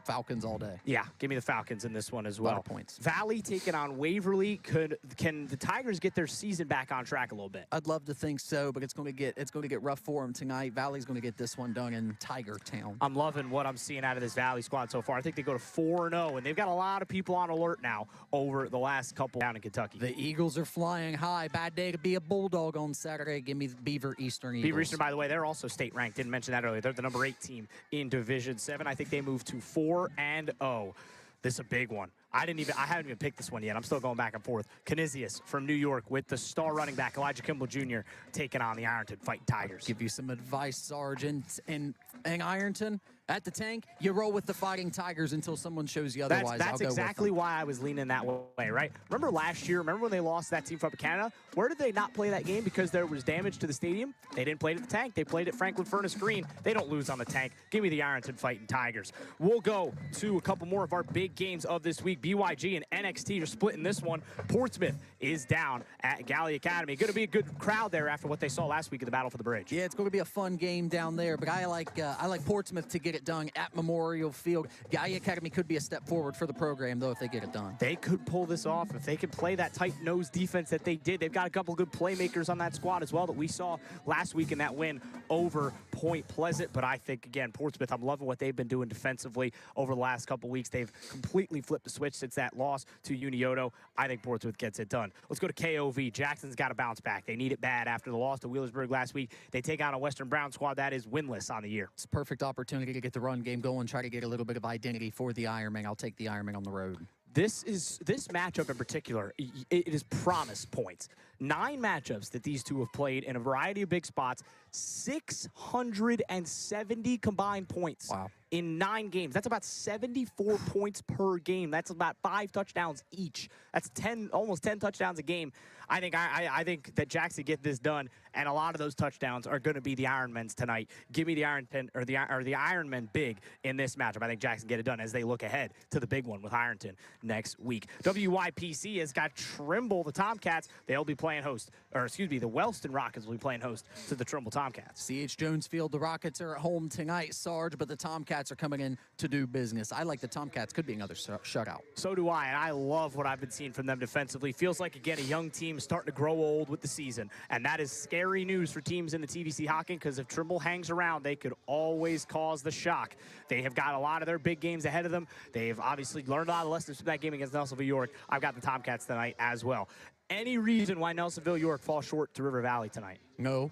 Falcons all day. Yeah, give me the Falcons in this one as well. A lot of points. Valley taking on Waverly. Can the Tigers get their season back on track a little bit? I'd love to think so, but it's going to get rough for them tonight. Valley's going to get this one done in Tiger Town. I'm loving what I'm seeing out of this Valley squad so far. I think they go to 4-0, and they've got a lot of people on alert now over the last couple down in Kentucky. The Eagles are flying high. Bad day to be a Bulldog on Saturday. Give me the Beaver Eastern Eagles. Beaver Eastern, by the way, they're also state ranked. Didn't mention that earlier. They're the number 8 team in Division 7. I think they moved to 4-0. This is a big one. I haven't even picked this one yet. I'm still going back and forth. Canisius from New York with the star running back Elijah Kimball Jr. taking on the Ironton Fighting Tigers. Give you some advice, Sergeant. And Ironton, at the tank, you roll with the Fighting Tigers until someone shows you otherwise. That's exactly why I was leaning that way, right? Remember last year? Remember when they lost that team from Canada? Where did they not play that game because there was damage to the stadium? They didn't play it at the tank. They played at Franklin Furnace Green. They don't lose on the tank. Give me the Ironton Fighting Tigers. We'll go to a couple more of our big games of this week. BYG and NXT are splitting this one. Portsmouth is down at Galley Academy. Going to be a good crowd there after what they saw last week in the Battle for the Bridge. Yeah, it's going to be a fun game down there, but I like Portsmouth to get it done at Memorial Field. Galley Academy could be a step forward for the program, though, if they get it done. They could pull this off if they could play that tight-nosed defense that they did. They've got a couple good playmakers on that squad as well that we saw last week in that win over Point Pleasant. But I think, again, Portsmouth, I'm loving what they've been doing defensively over the last couple weeks. They've completely flipped the switch since that loss to Unioto. I think Portsmouth gets it done. Let's go to KOV. Jackson's got to bounce back. They need it bad after the loss to Wheelersburg last week. They take on a Western Brown squad that is winless on the year. It's a perfect opportunity to get the run game going, try to get a little bit of identity for the Ironmen. I'll take the Ironmen on the road. This matchup in particular, it is promised points. 9 matchups that these two have played in a variety of big spots, 670 combined points. Wow. In 9 games. That's about 74 points per game. That's about 5 touchdowns each. That's almost 10 touchdowns a game. I think that Jackson get this done, and a lot of those touchdowns are going to be the Ironmen's tonight. Give me the Ironton or the Ironmen big in this matchup. I think Jackson get it done as they look ahead to the big one with Ironton next week. WYPC has got Trimble, the Tomcats. They'll be playing host, the Wellston Rockets will be playing host to the Trimble Tomcats. Tomcats. C.H. Jones Field, the Rockets are at home tonight, Sarge, but the Tomcats are coming in to do business. I like the Tomcats. Could be another shutout. So do I, and I love what I've been seeing from them defensively. Feels like, again, a young team starting to grow old with the season, and that is scary news for teams in the TVC hockey because if Trimble hangs around, they could always cause the shock. They have got a lot of their big games ahead of them. They've obviously learned a lot of lessons from that game against Nelsonville York. I've got the Tomcats tonight as well. Any reason why Nelsonville York falls short to River Valley tonight? No.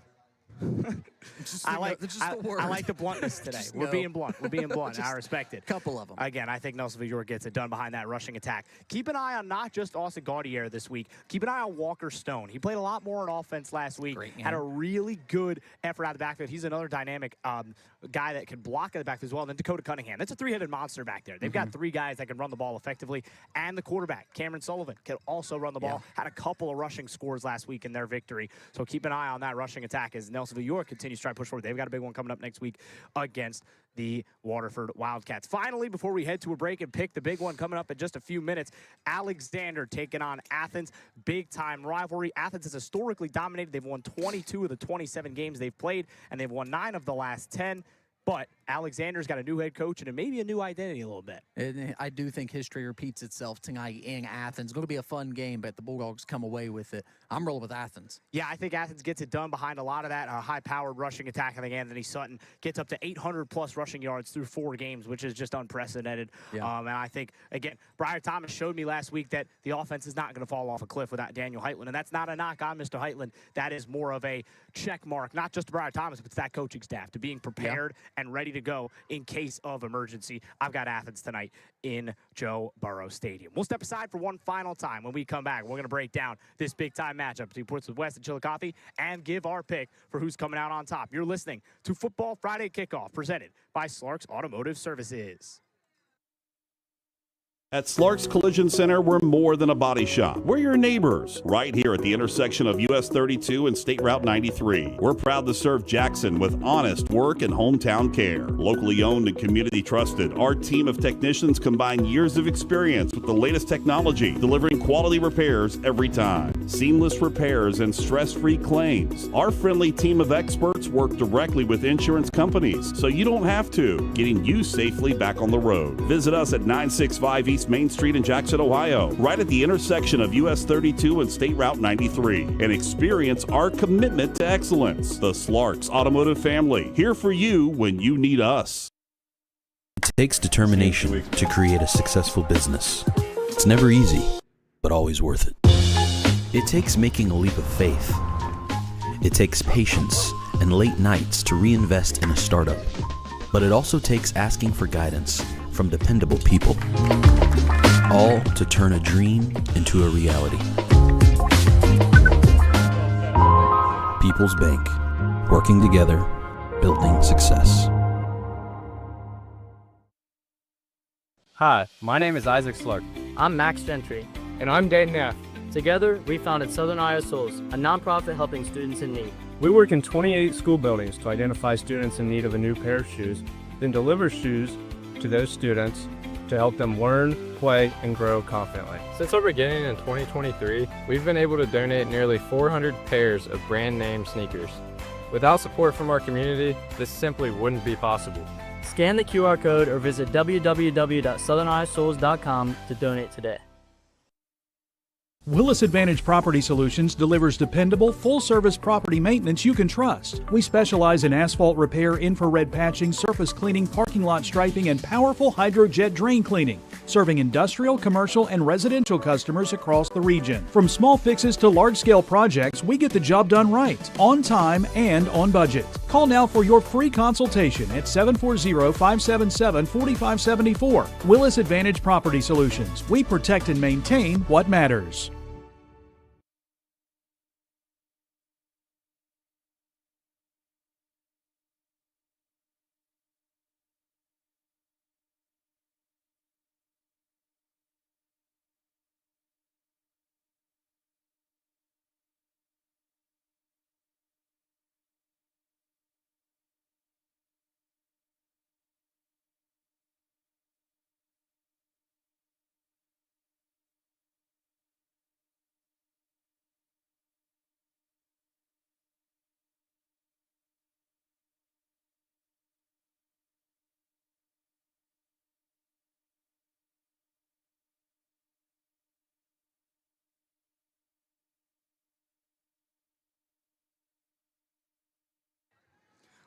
I like the bluntness today. We're being blunt. We're being blunt. I respect it. Couple of them. Again, I think Nelsonville York gets it done behind that rushing attack. Keep an eye on not just Austin Gaudier this week. Keep an eye on Walker Stone. He played a lot more on offense last week. Had a really good effort out of the backfield. He's another dynamic guy that can block at the backfield as well. And then Dakota Cunningham. That's a three-headed monster back there. They've got three guys that can run the ball effectively. And the quarterback, Cameron Sullivan, can also run the ball. Had a couple of rushing scores last week in their victory. So keep an eye on that rushing attack as Nelsonville York continues to try to push forward. They've got a big one coming up next week against the Waterford Wildcats. Finally, before we head to a break and pick the big one coming up in just a few minutes, Alexander taking on Athens. Big-time rivalry. Athens has historically dominated. They've won 22 of the 27 games they've played, and they've won 9 of the last 10. But Alexander's got a new head coach and maybe a new identity a little bit. And I do think history repeats itself tonight in Athens. It's going to be a fun game, but the Bulldogs come away with it. I'm rolling with Athens. Yeah, I think Athens gets it done behind a lot of that high-powered rushing attack. I think Anthony Sutton gets up to 800-plus rushing yards through 4 games, which is just unprecedented. Yeah. And I think, again, Briar Thomas showed me last week that the offense is not going to fall off a cliff without Daniel Heitland, and that's not a knock on Mr. Heitland. That is more of a check mark, not just to Briar Thomas, but to that coaching staff, to being prepared and ready to go in case of emergency. I've got Athens tonight in Joe Burrow Stadium. We'll step aside for one final time. When we come back, we're going to break down this big-time matchup between Portsmouth West and Chillicothe and give our pick for who's coming out on top. You're listening to Football Friday Kickoff, presented by Slark's Automotive Services. At Slark's Collision Center, we're more than a body shop. We're your neighbors, right here at the intersection of US 32 and State Route 93. We're proud to serve Jackson with honest work and hometown care. Locally owned and community trusted, our team of technicians combine years of experience with the latest technology, delivering quality repairs every time. Seamless repairs and stress-free claims. Our friendly team of experts work directly with insurance companies, so you don't have to, getting you safely back on the road. Visit us at 965 East Main Street in Jackson, Ohio, right at the intersection of US 32 and State Route 93, and experience our commitment to excellence. The Slark's Automotive Family, here for you when you need us. It takes determination to create a successful business. It's never easy, but always worth it. It takes making a leap of faith. It takes patience and late nights to reinvest in a startup. But it also takes asking for guidance from dependable people, all to turn a dream into a reality. People's Bank, working together, building success. Hi, my name is Isaac Slark. I'm Max Gentry. And I'm Dan Neff. Together, we founded Southern Iowa Souls, a nonprofit helping students in need. We work in 28 school buildings to identify students in need of a new pair of shoes, then deliver shoes to those students to help them learn, play, and grow confidently. Since our beginning in 2023, we've been able to donate nearly 400 pairs of brand name sneakers. Without support from our community, this simply wouldn't be possible. Scan the QR code or visit www.southerniosouls.com to donate today. Willis Advantage Property Solutions delivers dependable, full-service property maintenance you can trust. We specialize in asphalt repair, infrared patching, surface cleaning, parking lot striping, and powerful hydrojet drain cleaning, serving industrial, commercial, and residential customers across the region. From small fixes to large-scale projects, we get the job done right, on time, and on budget. Call now for your free consultation at 740-577-4574. Willis Advantage Property Solutions. We protect and maintain what matters.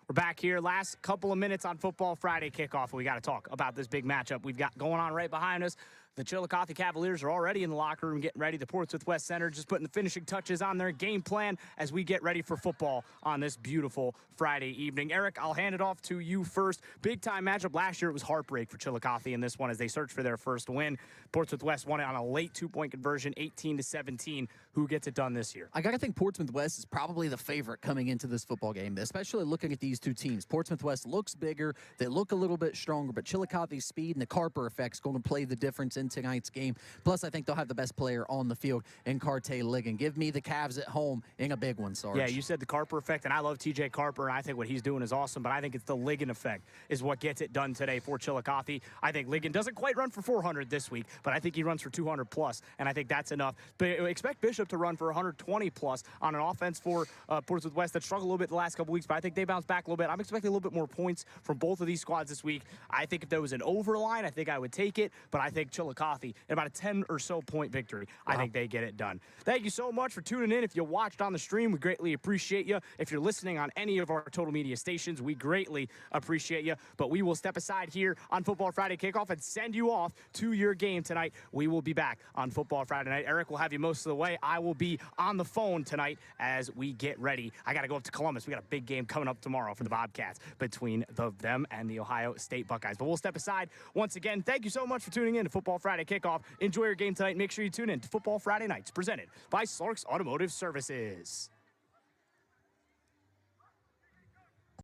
We're back here. Last couple of minutes on Football Friday kickoff. We got to talk about this big matchup we've got going on right behind us. The Chillicothe Cavaliers are already in the locker room getting ready. The Portsmouth West Senators just putting the finishing touches on their game plan as we get ready for football on this beautiful Friday evening. Eric, I'll hand it off to you first. Big-time matchup. Last year it was heartbreak for Chillicothe in this one as they searched for their first win. Portsmouth West won it on a late two-point conversion, 18-17. Who gets it done this year? I got to think Portsmouth West is probably the favorite coming into this football game, especially looking at these two teams. Portsmouth West looks bigger. They look a little bit stronger, but Chillicothe's speed and the Carper effect is going to play the difference in tonight's game. Plus, I think they'll have the best player on the field in Carte Ligon. Give me the Cavs at home in a big one, Sarge. Yeah, you said the Carper effect, and I love TJ Carper, and I think what he's doing is awesome, but I think it's the Ligon effect is what gets it done today for Chillicothe. I think Ligon doesn't quite run for 400 this week, but I think he runs for 200 plus, and I think that's enough. But expect Bishop to run for 120 plus on an offense for Portsmouth West that struggled a little bit the last couple weeks, but I think they bounce back a little bit. I'm expecting a little bit more points from both of these squads this week. I think if there was an overline, I think I would take it, but I think Chillicothe, about a 10 or so point victory, I think they get it done. Thank you so much for tuning in. If you watched on the stream, we greatly appreciate you. If you're listening on any of our Total Media stations, we greatly appreciate you. But we will step aside here on Football Friday Kickoff and send you off to your game tonight. We will be back on Football Friday night. Eric will have you most of the way. I will be on the phone tonight as we get ready. I got to go up to Columbus. We got a big game coming up tomorrow for the Bobcats between them and the Ohio State Buckeyes. But we'll step aside once again. Thank you so much for tuning in to Football Friday Kickoff. Enjoy your game tonight. Make sure you tune in to Football Friday nights presented by Sark's Automotive Services.